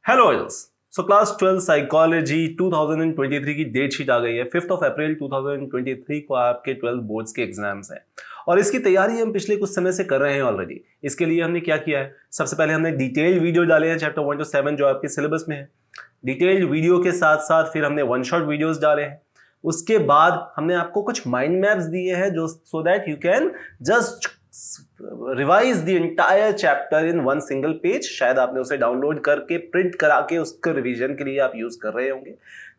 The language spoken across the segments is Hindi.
हेलो सो क्लास 12 साइकोलॉजी 2023 की डेट शीट आ गई है। 5 अप्रैल 2023 को आपके 12 बोर्ड्स के एग्जाम्स हैं और इसकी तैयारी हम पिछले कुछ समय से कर रहे हैं ऑलरेडी। इसके लिए हमने क्या किया है, सबसे पहले हमने डिटेल्ड वीडियो डाले हैं चैप्टर 1 to 7 जो आपके सिलेबस में है। डिटेल्ड वीडियो के साथ साथ फिर हमने वन शॉट वीडियोस डाले हैं। उसके बाद हमने आपको कुछ माइंड मैप्स दिए हैं जो so that you can just revise the entire chapter in one single page. शायद आपने उसे डाउनलोड करके प्रिंट करा के उसके रिवीजन के लिए आप यूज कर रहे होंगे।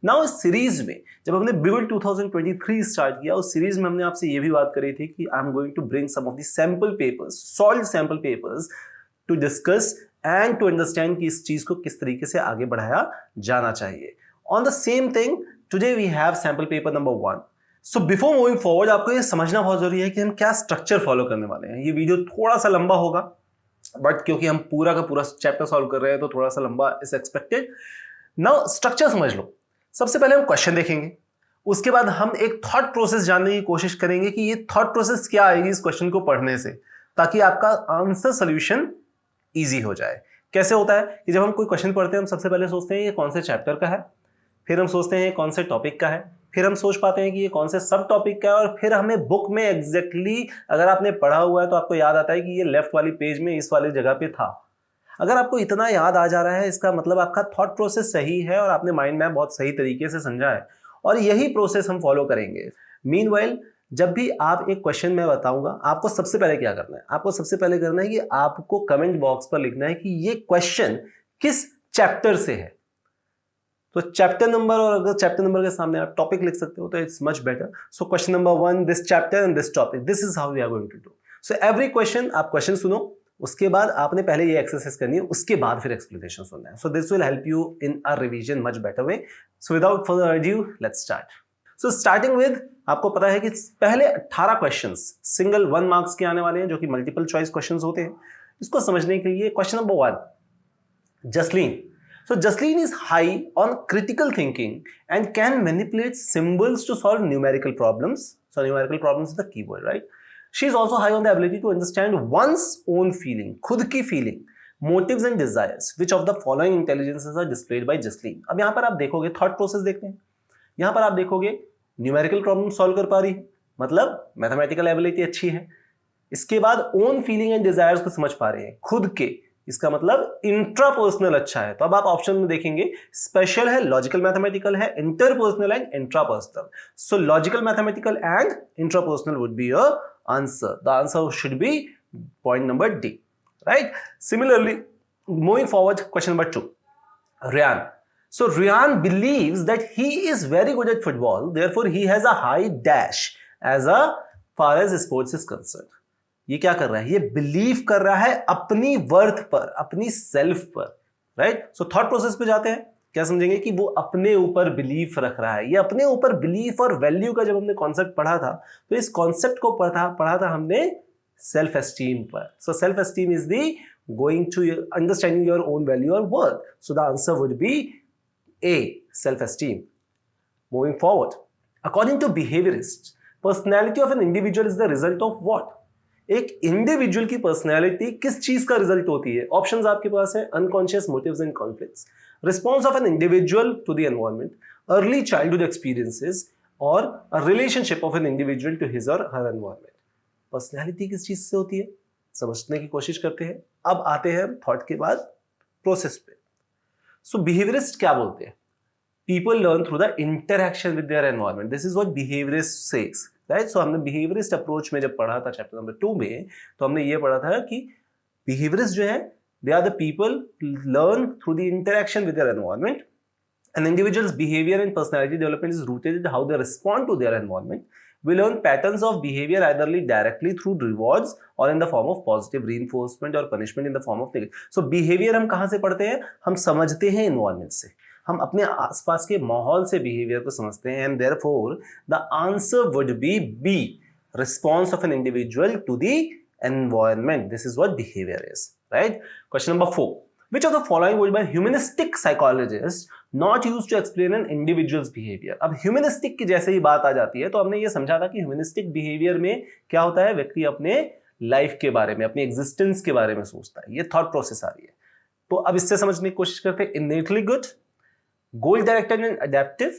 नाउ इस सीरीज में जब हमने बिल्ड 2023 स्टार्ट किया, उस सीरीज में हमने आपसे ये भी बात करी थी कि I am going to bring some of the sample papers, solve sample papers to discuss and to understand कि इस चीज को किस तरीके से आगे बढ़ाया जाना चाहिए। On the same thing today we have sample paper number 1। So before moving forward आपको ये समझना बहुत जरूरी है कि हम क्या स्ट्रक्चर फॉलो करने वाले हैं। ये वीडियो थोड़ा सा लंबा होगा बट क्योंकि हम पूरा का पूरा चैप्टर सॉल्व कर रहे हैं तो थोड़ा सा लंबा इज एक्सपेक्टेड। नाउ स्ट्रक्चर समझ लो। सबसे पहले हम क्वेश्चन देखेंगे, उसके बाद हम एक थॉट प्रोसेस जानने की कोशिश करेंगे कि ये थॉट प्रोसेस क्या आएगी इस क्वेश्चन को पढ़ने से, ताकि आपका आंसर सोल्यूशन ईजी हो जाए। कैसे होता है कि जब हम कोई क्वेश्चन पढ़ते हैं हम सबसे पहले सोचते हैं ये कौन से चैप्टर का है, फिर हम सोचते हैं कौन से टॉपिक का है, फिर हम सोच पाते हैं कि ये कौन से सब टॉपिक का है, और फिर हमें बुक में एग्जैक्टली अगर आपने पढ़ा हुआ है तो आपको याद आता है कि ये लेफ्ट वाली पेज में इस वाली जगह पे था। अगर आपको इतना याद आ जा रहा है इसका मतलब आपका थॉट प्रोसेस सही है और आपने माइंड मैप बहुत सही तरीके से समझा है, और यही प्रोसेस हम फॉलो करेंगे। मीनवाइल जब भी आप एक क्वेश्चन मैं बताऊंगा आपको सबसे पहले क्या करना है, आपको सबसे पहले करना है कि आपको कमेंट बॉक्स पर लिखना है कि ये क्वेश्चन किस चैप्टर से है। तो चैप्टर नंबर, और अगर चैप्टर नंबर के सामने आप टॉपिक लिख सकते हो तो it's much better. So question number 1 this chapter and this topic, this is how we are going to do. So every question आप क्वेश्चन सुनो, उसके बाद आपने पहले ये एक्सरसाइज करनी है, उसके बाद फिर एक्सप्लेनेशन सुनना है। So this will help you in a revision much better way. So without further adieu let's start. So starting with, आपको पता है कि पहले 18 क्वेश्चंस सिंगल 1 मार्क्स के आने वाले हैं जो कि मल्टीपल चॉइस क्वेश्चंस होते हैं। इसको समझने के लिए question number 1, Jasleen. So Jasleen is high on critical thinking and can manipulate symbols to solve numerical problems. So numerical problems is the keyword, right? She is also high on the ability to understand one's own feeling, खुद की feeling, motives and desires. Which of the following intelligences are displayed by Jasleen? अब यहाँ पर आप देखोगे thought process देखते हैं। यहाँ पर आप देखोगे numerical problem solve कर पा रही है, मतलब mathematical ability अच्छी है। इसके बाद own feeling and desires को समझ पा रहे हैं, खुद के, इसका मतलब इंट्रापर्सनल अच्छा है। तो अब आप ऑप्शन में देखेंगे स्पेशल है, लॉजिकल मैथमेटिकल है, interpersonal and intrapersonal. So logical mathematical and intrapersonal would be your answer. The answer should B point number D, right? Similarly moving forward, question number 2, Ryan. So Ryan believes that he is very good at football, therefore he has a high dash as far as sports is concerned. ये क्या कर रहा है, ये बिलीव कर रहा है अपनी वर्थ पर, अपनी सेल्फ पर, राइट? सो थॉट प्रोसेस पे जाते हैं। क्या समझेंगे कि वो अपने ऊपर बिलीफ रख रहा है। ये अपने ऊपर बिलीफ और वैल्यू का जब हमने कॉन्सेप्ट पढ़ा था तो इस कॉन्सेप्ट को पढ़ा था हमने सेल्फ एस्टीम पर। So self esteem is the going to understanding your own value और worth. So the answer would be A, self esteem. Moving forward, according to behaviourist, personality of an individual is the result of what? एक इंडिविजुअल की पर्सनैलिटी किस चीज का रिजल्ट होती है? ऑप्शंस आपके पास है, unconscious motives and conflicts, response of an individual to the environment, early childhood experiences, और a relationship of an individual to his or her environment. Personality किस चीज से होती है समझने की कोशिश करते हैं। अब आते हैं थॉट के बाद प्रोसेस पे। सो बिहेवियरिस्ट क्या बोलते हैं? People learn through the interaction with their environment, this is what behaviourist says, right? So हमने बिहेवियरिस्ट अप्रोच में जब पढ़ा था चैप्टर नंबर 2 में, तो हमने ये पढ़ा था कि बिहेवियरिस्ट जो है they are the people learn through the interaction with their environment. An individual's behaviour and personality development is rooted in how they respond to their environment. We learn patterns of behavior either directly through rewards or in the form of positive reinforcement or punishment in the form of negative. So behavior हम कहाँ से पढ़ते हैं? हम समझते हैं environment से, हम अपने आसपास के माहौल से बिहेवियर को समझते हैं। And therefore the answer would be B, response of an individual to the environment. This is what behaviour is, right? Question number 4, which of the following would by humanistic psychologist not used to explain an individual's behavior? अब humanistic की जैसे ही बात आ जाती है तो हमने ये समझा था कि humanistic behavior में क्या होता है, व्यक्ति अपने लाइफ के बारे में, अपनी एग्जिस्टेंस के बारे में सोचता है। ये थॉट प्रोसेस आ रही है। तो अब इससे समझने की कोशिश करते हैं. Innately good, goal directed and adaptive,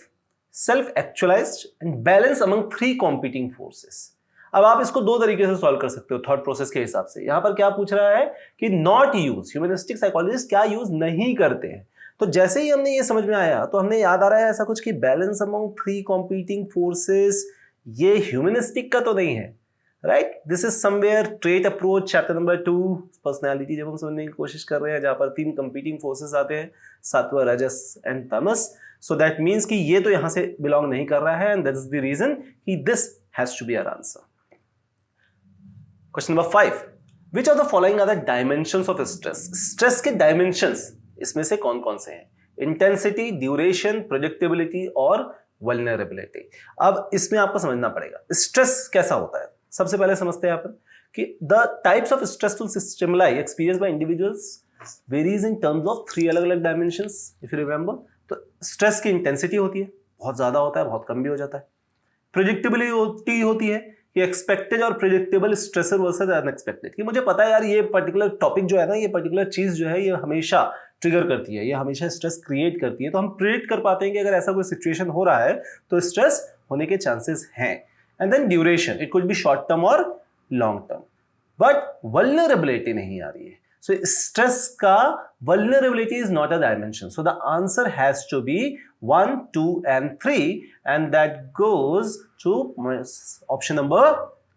self actualised and balance among three competing forces. अब आप इसको दो तरीके से सॉल्व कर सकते हो थॉट प्रोसेस के हिसाब से. यहां पर क्या पूछ रहा है कि नॉट यूज, ह्यूमनिस्टिक साइकोलॉजिस्ट क्या यूज नहीं करते हैं. तो जैसे ही हमने ये समझ में आया तो हमने याद आ रहा है ऐसा कुछ कि balance among three competing forces, ये ह्यूमनिस्टिक का तो नहीं है, right. This is somewhere trait approach chapter number 2 personality जब हम समझने की कोशिश कर रहे हैं, जहां पर तीन कंपीटिंग फोर्सेस आते हैं, सत्व, रजस and Tamas. So that means कि ये तो यहां से बिलोंग नहीं कर रहा है, and that is the reason कि this has to be our answer. Question number 5, which of the following are the dimensions of stress. Stress के डायमेंशंस इसमें से कौन कौन से हैं? इंटेंसिटी, ड्यूरेशन, प्रेडिक्टेबिलिटी और वल्नरेबिलिटी. अब इसमें आपको समझना पड़ेगा स्ट्रेस कैसा होता है. सबसे पहले समझते हैं यहाँ पर कि the types of stressful stimuli experience by individuals varies in terms of three अलग अलग डायमेंशंस. इफ यू रिमेंबर, तो स्ट्रेस की इंटेंसिटी होती है, बहुत ज्यादा होता है, बहुत कम भी हो जाता है. प्रेडिक्टेबिलिटी होती है कि एक्सपेक्टेड और प्रेडिक्टेबल स्ट्रेसर वर्सेस अनएक्सपेक्टेड, कि मुझे पता है यार ये पर्टिकुलर टॉपिक जो है ना, ये पर्टिकुलर चीज जो है ये हमेशा ट्रिगर करती है, ये हमेशा स्ट्रेस क्रिएट करती है. तो हम प्रिडिक्ट कर पाते हैं कि अगर ऐसा कोई सिचुएशन हो रहा है तो स्ट्रेस होने के चांसेस हैं. And then duration, it could be short term और लॉन्ग टर्म. बट वल्नरेबिलिटी नहीं आ रही है. So stress का vulnerability is not a dimension. So the answer has to be 1, 2 and 3, and that goes to option number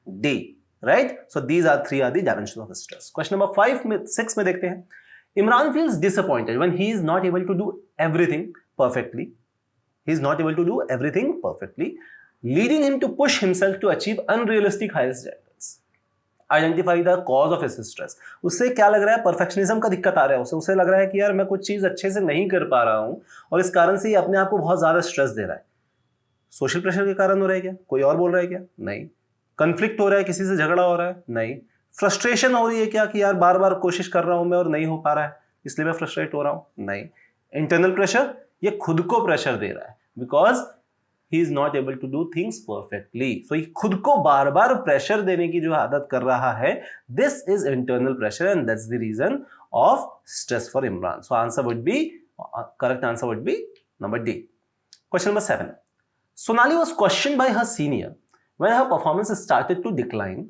D, right? So these are three are the dimensions of stress. Question number 5 में 6 में देखते हैं. Imran feels disappointed when he is not able to do everything perfectly. He is not able to do everything perfectly, leading him to push himself to achieve unrealistic high standards. Identify the cause of his stress. उससे क्या लग रहा है, परफेक्शनिज्म का दिक्कत आ रहा है उसे लग रहा है कि यार मैं कुछ चीज अच्छे से नहीं कर पा रहा हूं और इस कारण से ये अपने आप को बहुत ज्यादा स्ट्रेस दे रहा है. सोशल प्रेशर के कारण हो रहा है क्या? कोई और बोल रहा है क्या? नहीं. कंफ्लिक्ट हो रहा है, किसी से झगड़ा हो रहा है? नहीं. फ्रस्ट्रेशन हो रही है क्या कि यार बार बार कोशिश कर रहा हूं मैं और नहीं हो पा रहा है इसलिए मैं फ्रस्ट्रेट हो रहा हूं? नहीं. इंटरनल प्रेशर, ये खुद को प्रेशर दे रहा है because he is not able to do things perfectly. So ये खुद को बार बार प्रेशर देने की जो आदत कर रहा है, this is internal pressure and that's the reason of stress for Imran. So answer would be, correct answer would be number D. Question number 7. Sonali was questioned by her senior when her performance started to decline.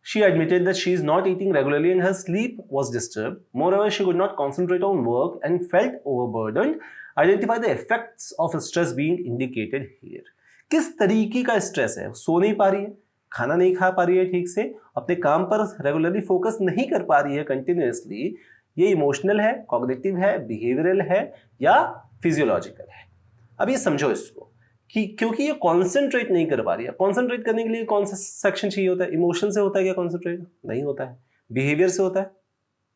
She admitted that she is not eating regularly and her sleep was disturbed. Moreover, she could not concentrate on work and felt overburdened. Identify the effects of stress being indicated here. किस तरीके का स्ट्रेस है? सो नहीं पा रही है, खाना नहीं खा पा रही है ठीक से, अपने काम पर रेगुलरली फोकस नहीं कर पा रही है कंटिन्यूअसली. ये इमोशनल है, कॉग्निटिव है, बिहेवियरल है या फिजियोलॉजिकल है? अब ये समझो इसको कि क्योंकि ये कॉन्सेंट्रेट नहीं कर पा रही है. कॉन्सेंट्रेट करने के लिए कौन सा सेक्शन चाहिए होता है? इमोशन से होता है क्या कॉन्सेंट्रेट? नहीं होता है. बिहेवियर से होता है?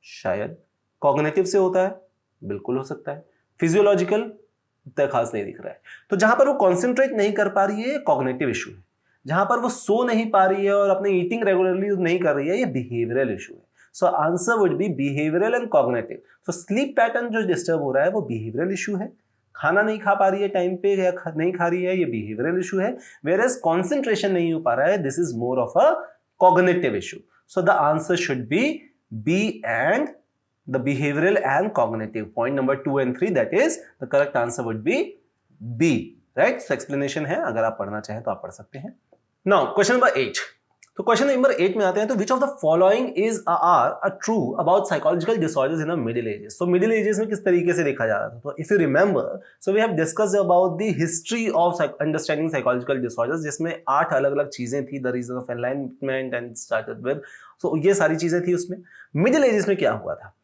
शायद. कॉग्निटिव से होता है? बिल्कुल हो सकता है. फिजियोलॉजिकल उतना खास नहीं दिख रहा है. तो जहां पर वो कॉन्सेंट्रेट नहीं कर पा रही है, कॉग्निटिव इशू है. जहां पर वो सो नहीं पा रही है और अपने ईटिंग रेगुलरली नहीं कर रही है, ये बिहेवियरल इशू है. So answer would B behavioural and cognitive. तो स्लीप पैटर्न जो डिस्टर्ब हो रहा है वो बिहेवियरल इशू है. खाना नहीं खा पा रही है टाइम पे या नहीं खा रही है, ये बिहेवियरल इशू है. वेयर एज कॉन्सेंट्रेशन नहीं हो पा रहा है, this is more of a cognitive issue. So the answer should be B and the behavioral and cognitive. Point number 2 and 3, that is the correct answer would be B, right? So explanation है, अगर आप पढ़ना चाहें तो आप पढ़ सकते हैं. Now question number 8. तो क्वेश्चन नंबर 8 में आते हैं. तो which of the following is are true about psychological disorders in the middle ages? So middle ages में किस तरीके से देखा जा रहा था? तो if you remember, so we have discussed about the history of understanding psychological disorders, जिसमें 8 अलग-अलग चीजें थी. The reason of enlightenment and started with. So ये सारी चीजें थी उसमें. मिडिल एजेस में क्या हुआ था?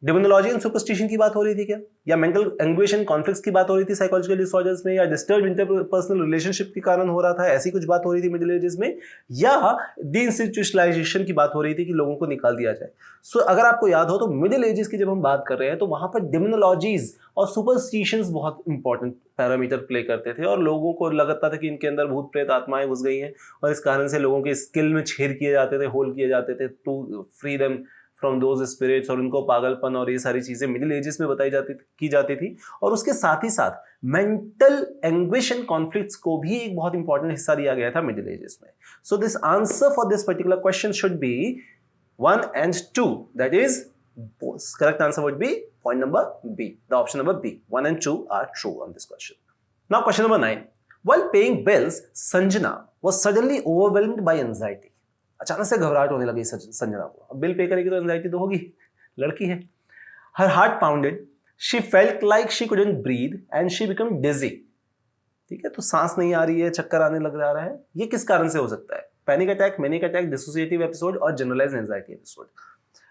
डिमोनोलॉजी एंड सुपरस्टिशन की बात हो रही थी क्या? या मेंटल एंग्विश एंड कॉन्फ्लिक्ट्स की बात हो रही थी साइकोलॉजिकल डिसऑर्डर्स में? या डिस्टर्ब इंटरपर्सनल रिलेशनशिप के कारण हो रहा था, ऐसी कुछ बात हो रही थी मिडिल एजेस में? या डीइंस्टीट्यूशनलाइजेशन की बात हो रही थी कि लोगों को निकाल दिया जाए? सो अगर आपको याद हो तो मिडिल एजेस की जब हम बात कर रहे हैं तो वहां पर डिमोनोलॉजीज और सुपरस्टिशंस बहुत इंपॉर्टेंट पैरामीटर प्ले करते थे और लोगों को लगता था कि इनके अंदर भूत प्रेत आत्माएं घुस गई हैं और इस कारण से लोगों के स्किल में छेद किए जाते थे, होल किए जाते थे to free them from those spirits, और उनको पागलपन और ये सारी चीजें मिडिल एजेस में बताई जाती थी. और उसके साथ ही साथ मेंटल एंग्विश एंड कॉन्फ्लिक्ट्स को भी एक बहुत इंपॉर्टेंट हिस्सा दिया गया था मिडिल एजेस में. So this answer for this particular question should be 1 and 2, that is correct answer would be Point number B. The option number B. 1 and 2 are true on this question. Now question number 9. While paying bills, Sanjana was suddenly overwhelmed by anxiety. अचानक से घबराहट होने लगी संजना को. अब बिल पे करेगी तो एंजाइटी तो होगी, लड़की है. Her heart pounded. She felt like she couldn't breathe and she became dizzy. ठीक है, तो सांस नहीं आ रही है, चक्कर आने लग रहा है. ये किस कारण से हो सकता है? Panic attack, manic attack, dissociative episode और जनरलाइज्ड एंजाइटी एपिसोड.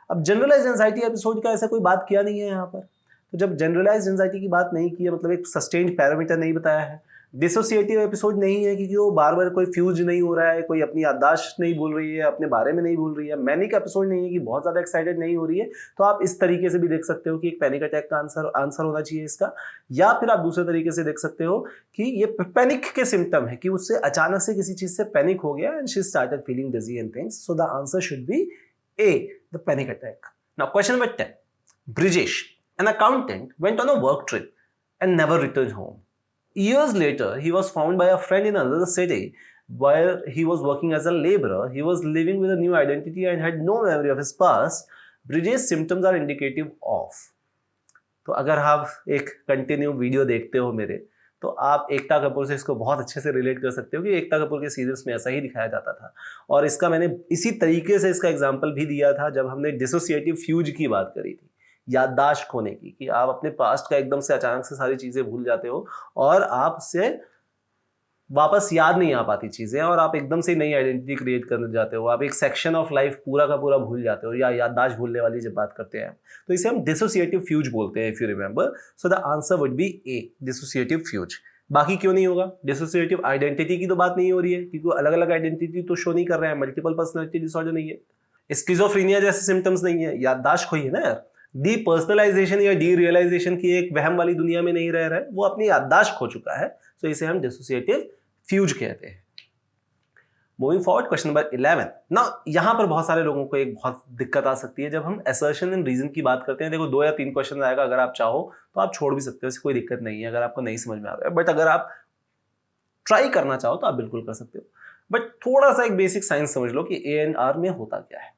अब जनरलाइज्ड एंजाइटी एपिसोड का ऐसा कोई बात किया नहीं है यहाँ पर. तो जब जनरलाइज्ड एंजाइटी की बात नहीं की है, मतलब एक सस्टेन्ड पैरामीटर नहीं बताया है. डिसोसिएटिव एपिसोड नहीं है क्योंकि वो बार बार कोई फ्यूज नहीं हो रहा है, कोई अपनी याददाश्त नहीं भूल रही है, अपने बारे में नहीं भूल रही है. मैनिक एपिसोड नहीं है कि बहुत ज़्यादा एक्साइटेड नहीं हो रही है. तो आप इस तरीके से भी देख सकते हो कि एक पैनिक अटैक का आंसर होना चाहिए इसका. या फिर आप दूसरे तरीके से देख सकते हो कि ये पैनिक के सिम्टम है कि उससे अचानक से किसी चीज़ से पैनिक हो गया and she started feeling dizzy and things. So the answer should be A, the panic attack. Now question number 10. Brijesh, an accountant, went on a work trip and never returned home. Years later, he was found by a friend in another city where he was working as a laborer. He was living with a new identity and had no memory of his past. Brijesh's symptoms are indicative of. तो अगर आप एक कंटिन्यू वीडियो देखते हो मेरे, तो आप एकता कपूर से इसको बहुत अच्छे से रिलेट कर सकते हो कि एकता कपूर के सीरियल्स में ऐसा ही दिखाया जाता था. और इसका मैंने इसी तरीके से इसका एग्जाम्पल भी दिया था जब हमने डिसोसिएटिव फ्यूज की बात करी थी, याददाश्त खोने की, कि आप अपने पास्ट का एकदम से अचानक से सारी चीजें भूल जाते हो और आप उससे वापस याद नहीं आ पाती चीजें और आप एकदम से नई आइडेंटिटी क्रिएट करने जाते हो. आप एक सेक्शन ऑफ लाइफ पूरा का पूरा भूल जाते हो या याददाश्त भूलने वाली जब बात करते हैं तो इसे हम डिसोसिएटिव फ्यूज बोलते हैं, if you remember. So the answer would be A, dissociative fuse. बाकी क्यों नहीं होगा? डिसोसिएटिव आइडेंटिटी की तो बात नहीं हो रही है क्योंकि अलग अलग आइडेंटिटी तो शो नहीं कर रहे हैं. मल्टीपल पर्सनैलिटी डिसऑर्डर नहीं है, स्किज़ोफ्रेनिया जैसे सिम्टम्स नहीं है, याददाश्त खोई है ना यार. डीपर्सनलाइजेशन या डी रियलाइजेशन की एक वहम वाली दुनिया में नहीं रह रहा है, वो अपनी याददाश्त खो चुका है. तो इसे हम डिसोसिएटिव फ्यूज कहते हैं. Moving forward, question number 11. ना यहां पर बहुत सारे लोगों को एक बहुत दिक्कत आ सकती है जब हम असर्शन एंड रीजन की बात करते हैं. देखो 2 या 3 क्वेश्चन आएगा, अगर आप चाहो तो आप छोड़ भी सकते हो, इससे कोई दिक्कत नहीं है अगर आपको नहीं समझ में आ रहा है. बट अगर आप ट्राई करना चाहो तो आप बिल्कुल कर सकते हो. बट थोड़ा सा एक बेसिक साइंस समझ लो कि ए एंड आर में होता क्या है.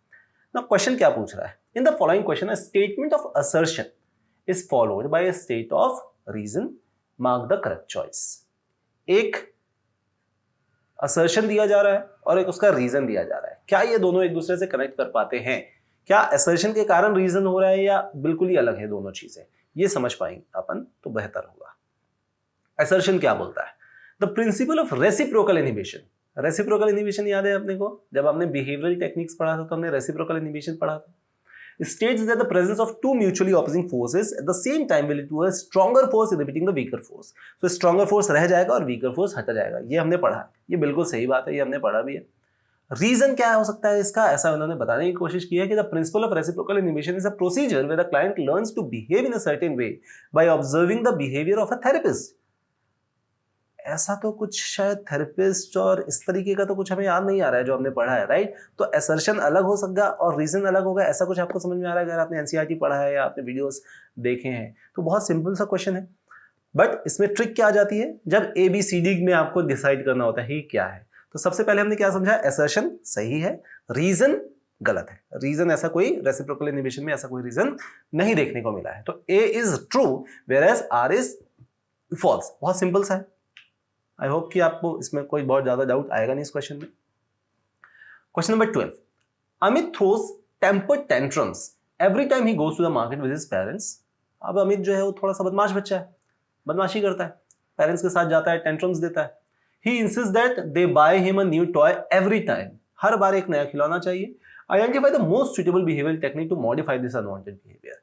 ना क्वेश्चन क्या पूछ रहा है? In the following question a statement of assertion is followed by a state of reason, mark the correct choice. एक असर्शन दिया जा रहा है और एक उसका रीजन दिया जा रहा है. क्या ये दोनों एक दूसरे से कनेक्ट कर पाते हैं? क्या असर्शन के कारण रीजन हो रहा है या बिल्कुल ही अलग है दोनों चीजें? ये समझ पाएंगे अपन तो बेहतर होगा. असर्शन क्या बोलता है? The principle of reciprocal inhibition. Reciprocal inhibition याद है अपने को? जब हमने बिहेवियरल टेक्निक्स पढ़ा था तो हमने रेसिप्रोकल इनहिबिशन पढ़ा था. States that the presence of two mutually opposing forces at the same time will lead to a stronger force inhibiting the weaker force. So stronger force रह जाएगा और weaker force हट जाएगा. ये हमने पढ़ा है, ये बिल्कुल सही बात है, ये हमने पढ़ा भी है. रीजन क्या हो सकता है इसका? ऐसा उन्होंने बताने की कोशिश की है कि the principle of reciprocal inhibition is a procedure where the client learns to behave in a certain way by observing the behaviour of a therapist. ऐसा तो कुछ शायद थेरेपिस्ट और इस तरीके का तो कुछ हमें याद नहीं आ रहा है जो हमने पढ़ा है, राइट? तो असर्शन अलग हो सकता और रीजन अलग होगा, ऐसा कुछ आपको समझ में आ रहा है अगर आपने एनसीईआरटी पढ़ा है या आपने वीडियोस देखे हैं? तो बहुत सिंपल सा क्वेश्चन है. बट इसमें ट्रिक क्या आ जाती है जब ABCD में आपको डिसाइड करना होता है क्या है. तो सबसे पहले हमने क्या समझा? असर्शन सही है, रीजन गलत है. रीजन ऐसा कोई रेसिप्रोकल इनहिबिशन में ऐसा कोई रीजन नहीं देखने को मिला है. तो A is true whereas R is false. बहुत सिंपल सा है. आई होप कि आपको इसमें कोई बहुत ज्यादा डाउट आएगा नहीं इस क्वेश्चन में. Question number 12. Amit throws temper tantrums every time he goes to the market with his parents. अब अमित जो है वो थोड़ा सा बदमाश बच्चा है, बदमाशी करता है, पेरेंट्स के साथ जाता है, टेंट्रम्स देता है. He insist that they buy him a new toy every time. हर बार एक नया खिलौना चाहिए. Identify the most suitable behaviour technique to modify this unwanted behaviour.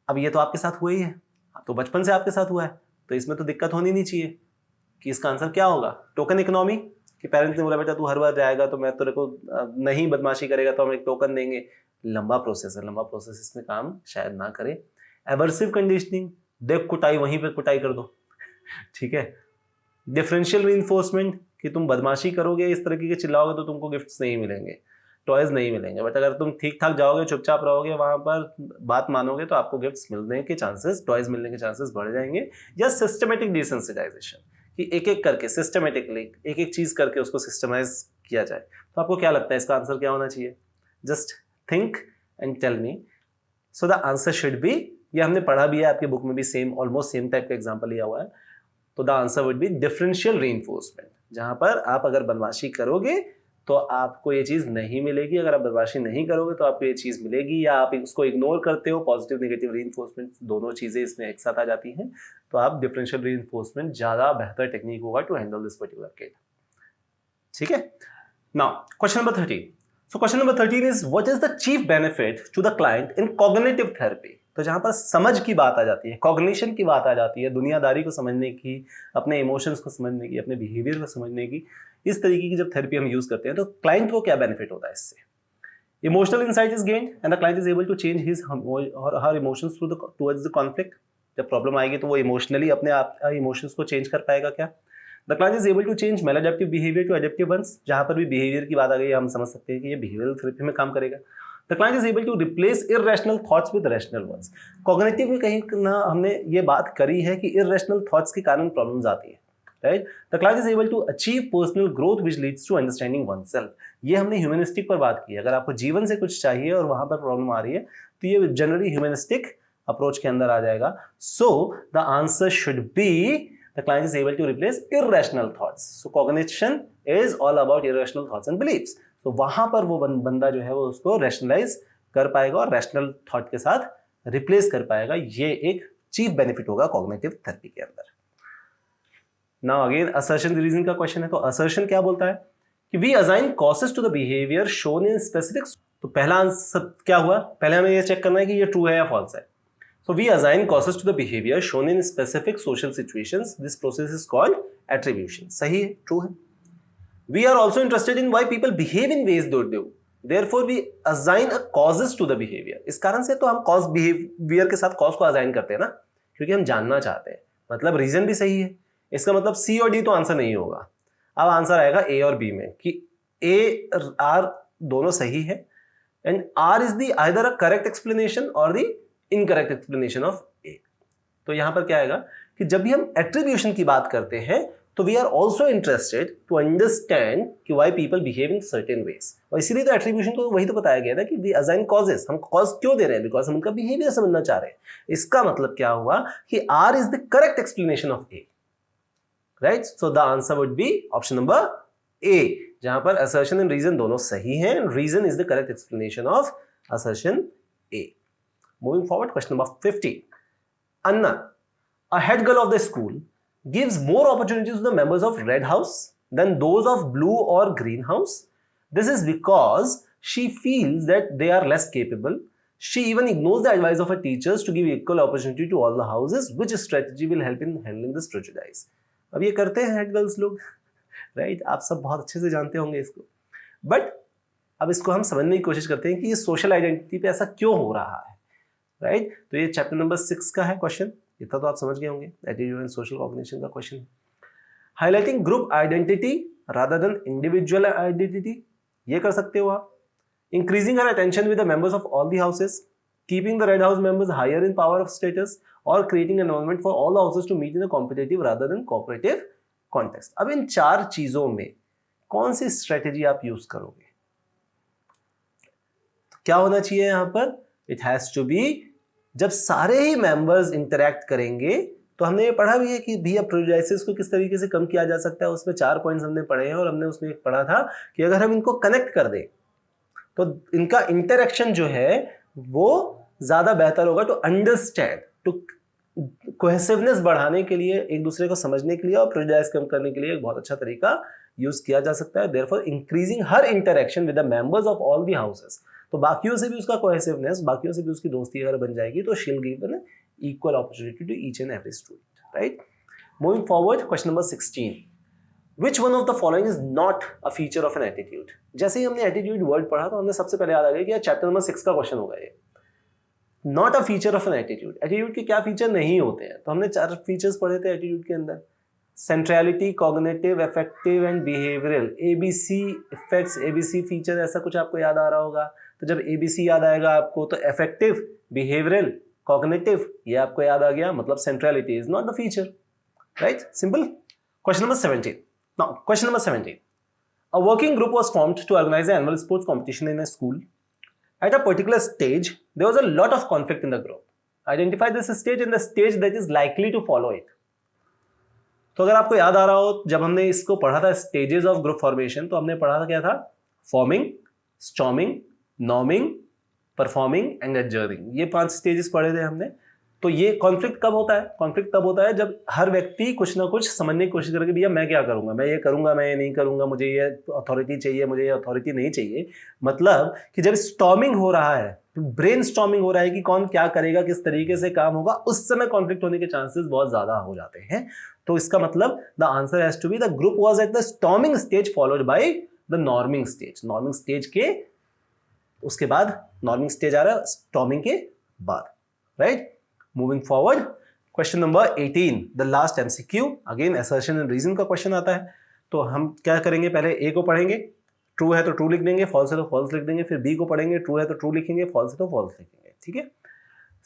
अब ये तो आपके साथ हुआ ही है, तो बचपन से आपके साथ हुआ है, तो इसमें तो दिक्कत होनी नहीं चाहिए कि इसका आंसर क्या होगा. टोकन इकोनॉमी, कि पेरेंट्स ने बोला बेटा तू हर बार जाएगा तो मैं तेरे को नहीं बदमाशी करेगा तो हम एक टोकन देंगे. लंबा प्रोसेस है, लंबा प्रोसेस इसमें काम शायद ना करे. एवर्सिव कंडीशनिंग, देख कुटाई वहीं पे कुटाई कर दो, ठीक है. डिफरेंशियल रीइंफोर्समेंट, कि तुम बदमाशी करोगे, इस तरीके के चिल्लाओगे तो तुमको गिफ्ट्स नहीं मिलेंगे, टॉयज नहीं मिलेंगे. बट अगर तुम ठीक ठाक जाओगे, चुपचाप रहोगे, वहां पर बात मानोगे तो आपको गिफ्ट्स मिलने के चांसेस, टॉयज मिलने के चांसेस बढ़ जाएंगे. या सिस्टमेटिक डिसेंसिटाइजेशन, कि एक एक करके सिस्टमेटिकली एक एक चीज करके उसको सिस्टमाइज किया जाए. तो आपको क्या लगता है इसका आंसर क्या होना चाहिए? Just think and tell me so the answer should be, ये हमने पढ़ा भी है आपके बुक में भी, सेम ऑलमोस्ट सेम टाइप का एग्जांपल लिया हुआ है। तो the answer would be differential reinforcement, जहां पर आप अगर बदमाशी करोगे तो आपको ये चीज नहीं मिलेगी, अगर आप बदमाशी नहीं करोगे तो आपको ये चीज मिलेगी, या आप उसको इग्नोर करते हो, पॉजिटिव नेगेटिव रीइंफोर्समेंट दोनों चीजें इसमें एक साथ आ जाती हैं, तो आप डिफरेंशियल रीइंफोर्समेंट ज्यादा बेहतर टेक्निक होगा to handle this particular case. ठीक है, now question number 13। So question number 13 is what is the chief benefit to the client in cognitive therapy. तो जहां पर समझ की बात आ जाती है, कॉग्निशन की बात आ जाती है, दुनियादारी को समझने की, अपने इमोशंस को समझने की, अपने बिहेवियर को समझने की, इस तरीके की जब थेरेपी हम यूज करते हैं तो क्लाइंट को क्या बेनिफिट होता है इससे? Emotional insight is gained and the client is able to change his or her emotions through the towards the conflict. जब प्रॉब्लम आएगी तो वो इमोशनली अपने आप इमोशंस को चेंज कर पाएगा क्या? The client is able to change maladaptive behaviour to adaptive ones. जहां पर भी बिहेवियर की बात आ गई, हम समझ सकते हैं कि ये बिहेवियरल थेरेपी में काम करेगा। The client is able to replace irrational thoughts with rational ones. Cognitive में कहीं ना हमने ये बात करी है कि इररेशनल थॉट्स के कारण प्रॉब्लम्स आती है, right? The client is able to achieve personal growth which leads to understanding oneself. ये हमने ह्यूमनिस्टिक पर बात की है। अगर आपको जीवन से कुछ चाहिए और वहां पर प्रॉब्लम आ रही है तो ये जनरली ह्यूमनिस्टिक अप्रोच के अंदर आ जाएगा। सो the answer should B the client is able to replace irrational thoughts. So cognition is all about irrational thoughts and beliefs. So वहां पर वो बंदा जो है वो उसको rationalize कर पाएगा और rational thought के साथ replace कर पाएगा। ये एक chief benefit होगा cognitive therapy के अंदर। Now again assertion the reason का question है, तो assertion क्या बोलता है कि we assign causes to the behavior shown in specific। तो पहला आंसर क्या हुआ? पहले हमें ये चेक करना है कि ये true है या false है। So we assign causes to the behavior shown in specific social situations. This process is called attribution. सही है, true है। We are also interested in why people behave in ways they do. Therefore we assign a causes to the behavior. इस कारण से तो हम cause behavior के साथ cause को assign करते हैं ना, क्योंकि हम जानना चाहते हैं। मतलब reason भी सही है। इसका मतलब C और D तो आंसर नहीं होगा। अब आंसर आएगा A और B में कि A R दोनों सही है and R is the either a correct explanation or the incorrect explanation of A. तो यहां पर क्या आएगा कि जब भी हम एट्रीब्यूशन की बात करते हैं तो we are also interested to understand कि why people behave in certain ways. और इसीलिए तो एट्रीब्यूशन को वही तो बताया गया था कि वी असाइन कॉजेस। हम कॉज क्यों दे रहे हैं? बिकॉज हम उनका बिहेवियर समझना चाह रहे हैं। इसका मतलब क्या हुआ कि R is the correct explanation of A, right? So the answer would be option number A, जहां पर असर्शन एंड रीजन दोनों सही हैं। Reason is the correct explanation of assertion A. Moving forward, question number 15. Anna, a head girl of the school, gives more opportunities to the members of red house than those of blue or green house. This is because she feels that they are less capable. She even ignores the advice of her teachers to give equal opportunity to all the houses. Which strategy will help in handling this prejudice? अब ये करते हैं head girls लोग, right? आप सब बहुत अच्छे से जानते होंगे इसको, but अब इसको हम समझने की कोशिश करते हैं कि ये सोशल आइडेंटिटी पे ऐसा क्यों हो रहा है, राइट? तो ये चैप्टर नंबर 6 का है क्वेश्चन। इतना तो आप समझ गए होंगे, एटीट्यूड एंड सोशल कॉग्निशन का क्वेश्चन है। Highlighting group identity rather than individual identity, ये कर सकते हो आप। Increasing her attention with the members of all the houses, keeping the red house members higher in power of status, और creating environment for all the houses to meet in a competitive rather than cooperative context. अब इन चार चीजों में कौन सी स्ट्रेटेजी आप यूज करोगे? तो क्या होना चाहिए यहां पर? इट हैज टू बी, जब सारे ही मेंबर्स इंटरैक्ट करेंगे तो हमने ये पढ़ा भी है कि भैया प्रेजुडिसेस को किस तरीके से कम किया जा सकता है। उसमें 4 पॉइंट्स हमने पढ़े हैं और हमने उसमें पढ़ा था कि अगर हम इनको कनेक्ट कर दें तो इनका इंटरेक्शन जो है वो ज्यादा बेहतर होगा टू अंडरस्टैंड, टू कोहेसिवनेस बढ़ाने के लिए, एक दूसरे को समझने के लिए और प्रेजुडिस कम करने के लिए एक बहुत अच्छा तरीका यूज किया जा सकता है। Therefore increasing her interaction with the members of all the houses, तो बाकियों से भी उसका कोहेसिवनेस, बाकियों से भी उसकी दोस्ती अगर बन जाएगी तो she will give an equal opportunity to each and every student, right? Moving forward, question number 16. Which one of the following is not a feature of an attitude? जैसे ही हमने एटीट्यूड वर्ड पढ़ा तो हमने सबसे पहले याद आ गया कि चैप्टर नंबर 6 का क्वेश्चन होगा ये। Not a feature of an attitude, attitude के क्या फीचर नहीं होते हैं? तो हमने 4 फीचर्स पढ़े थे एटीट्यूड के अंदर, centrality, cognitive, affective and behavioural. ABC effects, ABC feature, ऐसा कुछ आपको याद आ रहा होगा। तो जब एबीसी याद आएगा आपको तो इफेक्टिव, बिहेवियरल, कॉग्निटिव, ये आपको याद आ गया, मतलब centrality is not the feature, right? Simple. Question number 17. Now, question number 17. A working group was formed to organize an annual sports competition in a school. At a particular stage, there was a lot of conflict in the group. Identify this stage and the stage that is likely to follow it. तो अगर आपको याद आ रहा हो, जब हमने इसको पढ़ा था स्टेजेस ऑफ ग्रुप फॉर्मेशन, तो हमने पढ़ा था क्या था? Forming, storming, norming, performing and एडजर्निंग। ये 5 स्टेजेस पढ़े थे हमने। तो ये कॉन्फ्लिक्ट कब होता है? कॉन्फ्लिक्ट तब होता है जब हर व्यक्ति कुछ ना कुछ समझने की कोशिश करेगा, भैया मैं क्या करूंगा, मैं ये करूंगा, मैं ये नहीं करूंगा, मुझे ये अथॉरिटी चाहिए, मुझे ये अथॉरिटी नहीं चाहिए। मतलब कि जब स्टॉर्मिंग हो रहा है, ब्रेन स्टॉर्मिंग हो रहा है कि कौन क्या करेगा, किस तरीके से काम होगा, उस समय कॉन्फ्लिक्ट होने के चांसेस बहुत ज्यादा हो जाते हैं। तो इसका मतलब the answer has to be the group was at the storming stage followed by the norming stage. Norming stage के उसके बाद नॉर्मिंग स्टेज आ रहा है स्टॉर्मिंग के बाद, right? Moving forward, question number 18, the last MCQ, again assertion and reason का क्वेश्चन आता है। तो हम क्या करेंगे, पहले A को पढ़ेंगे, ट्रू है तो ट्रू लिख देंगे, फॉल्स है तो फॉल्स लिख देंगे, फिर B को पढ़ेंगे, ट्रू है तो ट्रू लिखेंगे, फॉल्स है तो फॉल्स लिखेंगे, ठीक है?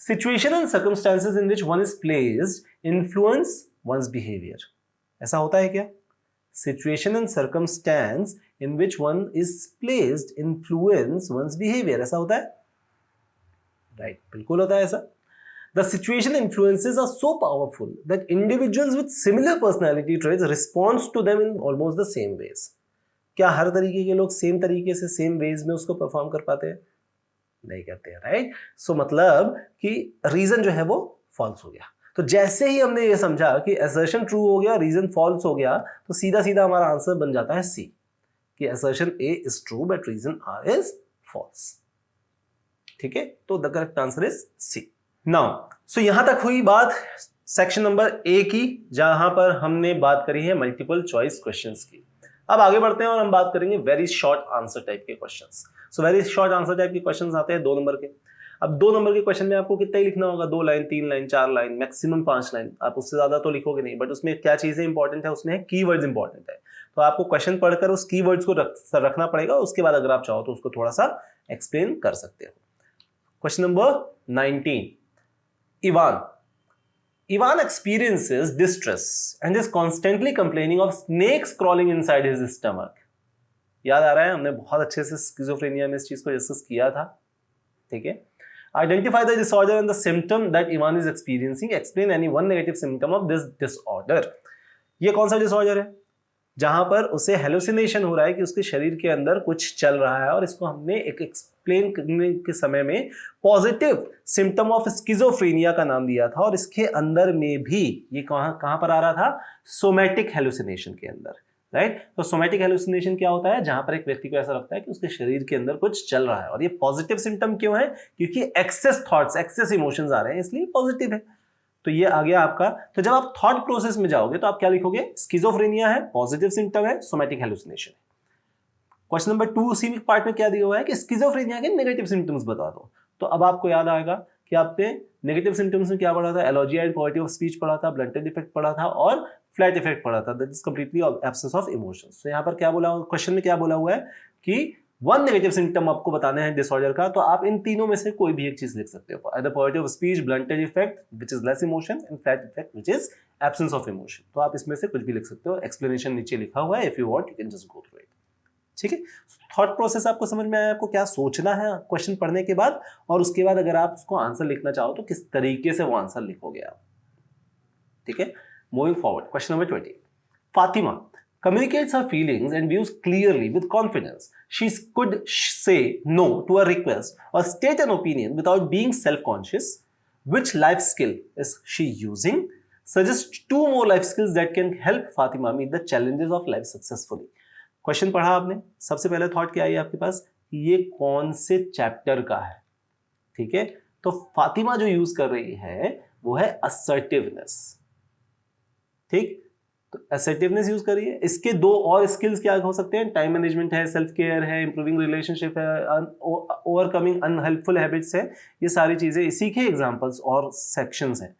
Situation and circumstances in which one is placed influence one's behavior. ऐसा होता है क्या? Situation and circumstance in which one is placed influence one's behavior. ऐसा होता है? Right, बिल्कुल होता है ऐसा। The situation influences are so powerful that individuals with similar personality traits respond to them in almost the same ways. क्या हर तरीके के लोग सेम तरीके से सेम वेज में उसको परफॉर्म कर पाते हैं? नहीं करते हैं, राइट? सो मतलब कि रीजन जो है वो फॉल्स हो गया। तो जैसे ही हमने ये समझा कि असर्शन ट्रू हो गया, रीजन फॉल्स हो गया, तो सीधा सीधा हमारा आंसर बन जाता है सी, कि assertion A is true but reason R is false. ठीक है, तो the correct answer is C. Now so यहां तक हुई बात सेक्शन नंबर ए की, जहां पर हमने बात करी है मल्टीपल चॉइस क्वेश्चंस की। अब आगे बढ़ते हैं और हम बात करेंगे वेरी शॉर्ट आंसर टाइप के questions. So very short answer type के क्वेश्चंस आते हैं 2 नंबर के। अब 2 नंबर के क्वेश्चन में आपको कितना ही लिखना होगा, 2 line, 3 line, 4 line, maximum 5 line. आप उससे ज्यादा तो लिखोगे नहीं, बट उसमें क्या चीजें इंपॉर्टेंट है, उसमें कीवर्ड्स इंपॉर्टेंट है। तो आपको क्वेश्चन पढ़कर उस कीवर्ड्स को रखना पड़ेगा, उसके बाद अगर आप चाहो तो उसको थोड़ा सा एक्सप्लेन कर सकते हो। Question number 19, Ivan experiences distress and is constantly complaining of snakes crawling inside his stomach. याद आ रहा है, हमने बहुत अच्छे से स्किज़ोफ्रेनिया में इस चीज को डिस्कस किया था। ठीक है, identify the disorder and the symptom that Ivan is experiencing. Explain any one negative symptom of this disorder. ये कौन सा डिसऑर्डर है? जहां पर उसे हेलुसिनेशन हो रहा है कि उसके शरीर के अंदर कुछ चल रहा है, और इसको हमने एक एक्सप्लेन करने के समय में पॉजिटिव सिम्टम ऑफ स्किज़ोफ्रेनिया का नाम दिया था। और इसके अंदर में भी ये कहां पर आ रहा था? सोमैटिक हेलुसिनेशन के अंदर, राइट? तो सोमैटिक हेलुसिनेशन क्या होता है? जहां पर एक व्यक्ति को ऐसा लगता है कि उसके शरीर के अंदर कुछ चल रहा है। और ये पॉजिटिव सिम्टम क्यों है? क्योंकि एक्सेस थॉट्स, एक्सेस इमोशंस आ रहे हैं, इसलिए पॉजिटिव है। तो ये आ गया आपका। तो जब आप थॉट प्रोसेस में जाओगे तो आप क्या लिखोगे? स्किज़ोफ्रेनिया है, पॉजिटिव सिम्टम है, सोमैटिक हेलुसिनेशन है। क्वेश्चन नंबर 2 उसी पार्ट में क्या दिया हुआ है कि स्किज़ोफ्रेनिया के नेगेटिव सिम्टम्स बता दो। तो अब आपको याद आएगा कि आपने नेगेटिव सिम्टम्स में क्या पढ़ा था? Allergy and quality of speech पढ़ा था, ब्लंटेड इफेक्ट पढ़ा था, और फ्लैट इफेक्ट पढ़ा था, that is completely absence of emotions. तो यहाँ पर क्या बोला, क्वेश्चन में क्या बोला हुआ है कि 1 नेगेटिव सिम्टम आपको बताने हैं डिसऑर्डर का, तो आप इन तीनों में से कोई भी एक चीज लिख सकते हो। either quality of speech, blunted effect which is less emotion, and flat effect which is absence of emotion. तो आप इसमें से कुछ भी लिख सकते हो। एक्सप्लेनेशन नीचे लिखा हुआ है, if you want you can just go through it. ठीक है, थॉट प्रोसेस आपको समझ में आया, आपको क्या सोचना है क्वेश्चन पढ़ने के बाद, और उसके बाद अगर आप उसको आंसर लिखना चाहो तो किस तरीके से वो आंसर लिखोगे आप। ठीक है, moving forward, question number 20, Fatima communicates her feelings and views clearly with confidence. She could say no to a request or state an opinion without being self-conscious. Which life skill is she using? Suggest 2 more life skills that can help Fatima meet the challenges of life successfully. Question पढ़ा आपने, सबसे पहले थॉट क्या आई आपके पास? ये कौन से चैप्टर का है? ठीक है, तो फातिमा जो यूज कर रही है वो है असर्टिवनेस। ठीक, तो असर्टिवनेस यूज करिए। इसके 2 और स्किल्स क्या हो सकते हैं? टाइम मैनेजमेंट है, सेल्फ केयर है, इंप्रूविंग रिलेशनशिप है, ओवरकमिंग अनहेल्पफुल हैबिट्स है। ये सारी चीजें इसी के एग्जांपल्स और सेक्शंस हैं।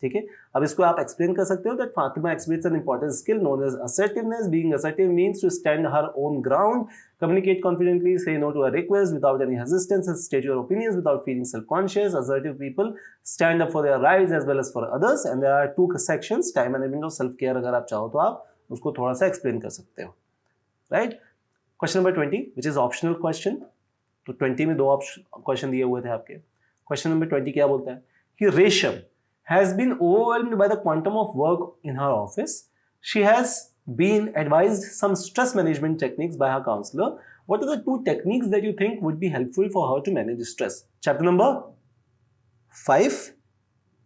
ठीक है, अब इसको आप एक्सप्लेन कर सकते हो that Fatima explains an important skill known as assertiveness. Being assertive means to stand her own ground, communicate confidently, say no to a request without any hesitance, and state your opinions without feeling self-conscious. Assertive people stand up for their rights as well as for others. And there are 2 sections, time management और self care। अगर आप चाहो तो आप उसको थोड़ा सा एक्सप्लेन कर सकते हो, right? Question number 20 which is optional question. तो 20 में 2 ऑप्शन क्वेश्चन दिए हुए थे आपके। क्वेश्चन नंबर 20 क्या बोलता है कि Resham has been overwhelmed by the quantum of work in her office, she has been advised some stress management techniques by her counsellor, what are the 2 techniques that you think would be helpful for her to manage stress. Chapter number 5,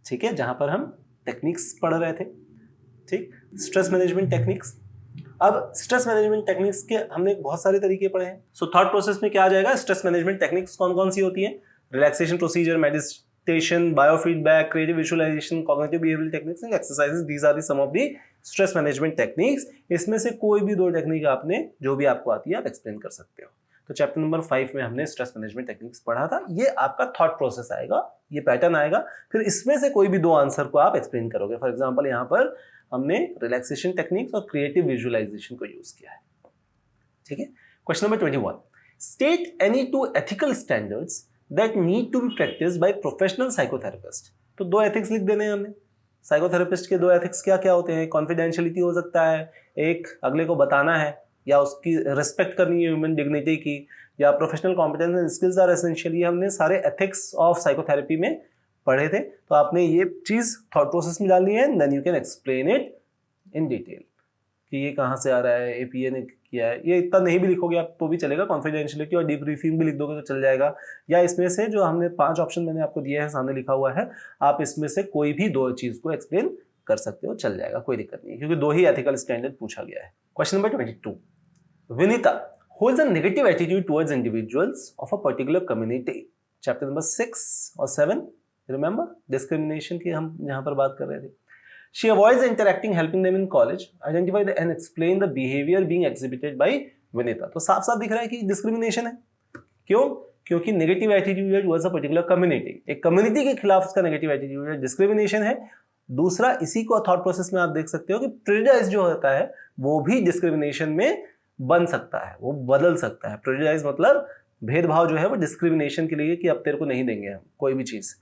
ठीक है, जहां पर हम टेक्निक्स पढ़ रहे थे, ठीक, स्ट्रेस मैनेजमेंट टेक्निक्स। अब स्ट्रेस मैनेजमेंट टेक्निक्स के हमने बहुत सारे तरीके पढ़े हैं। सो थॉट प्रोसेस में क्या आ जाएगा, स्ट्रेस मैनेजमेंट टेक्निक्स कौन कौन सी होती हैं, relaxation procedure, meditation, biofeedback, creative visualisation, cognitive behavioural techniques and exercises, these are the some of the stress management techniques. इसमें से कोई भी 2 टेक्निक आपने जो भी आपको आती है आप एक्सप्लेन कर सकते हो। तो चैप्टर नंबर 5 में हमने स्ट्रेस मैनेजमेंट टेक्निक्स पढ़ा था। ये आपका थॉट प्रोसेस आएगा, ये पैटर्न आएगा, फिर इसमें से कोई भी 2 आंसर को आप एक्सप्लेन करोगे। फॉर एग्जांपल यहाँ पर हमने रिलैक्सेशन टेक्निक्स और क्रिएटिव विजुअलाइजेशन को यूज किया है, ठीक है। Question number 21, state any 2 ethical standards that need to be practised by professional psychotherapist. तो 2 एथिक्स लिख देने हैं हमने। साइकोथेरेपिस्ट के 2 एथिक्स क्या क्या होते हैं, कॉन्फिडेंशियलिटी हो सकता है, एक अगले को बताना है या उसकी रिस्पेक्ट करनी है ह्यूमन डिग्निटी की, या professional competence and skills are essential. ये हमने सारे एथिक्स ऑफ साइकोथेरेपी में पढ़े थे। तो आपने ये चीज थॉट प्रोसेस में डालनी है, then you can explain it in detail कि ये कहाँ से आ रहा है, एपीए ने किया है। ये इतना नहीं भी लिखोगे आप तो भी चलेगा, कॉन्फिडेंशियलिटी और डीब्रीफिंग भी लिख दोगे तो चल जाएगा। या इसमें से जो हमने 5 ऑप्शन मैंने आपको दिए हैं, सामने लिखा हुआ है, आप इसमें से कोई भी 2 चीज को एक्सप्लेन कर सकते हो, चल जाएगा, कोई दिक्कत नहीं, क्योंकि 2 ही एथिकल स्टैंडर्ड पूछा गया है। Question number 22, Vinita holds a negative attitude towards individuals of a particular community. Chapter number 6 or 7, remember discrimination की हम यहाँ पर बात कर रहे थे। She avoids interacting, helping them in college. Identify and explain the behavior being exhibited by Vinita. तो साफ साफ दिख रहा है कि डिस्क्रिमिनेशन है। क्यों? क्योंकि नेगेटिव एटीट्यूड है टुवर्ड्स अ पर्टिकुलर कम्युनिटी, एक कम्युनिटी के खिलाफ उसका नेगेटिव एटीट्यूड है, डिस्क्रिमिनेशन है। दूसरा, इसी को थॉट प्रोसेस में आप देख सकते हो कि प्रेजुडिस जो होता है वो भी डिस्क्रिमिनेशन में बन सकता है, वो बदल सकता है। प्रेजुडिस मतलब भेदभाव जो है वो डिस्क्रिमिनेशन के लिए कि अब तेरे को नहीं देंगे हम कोई भी चीज।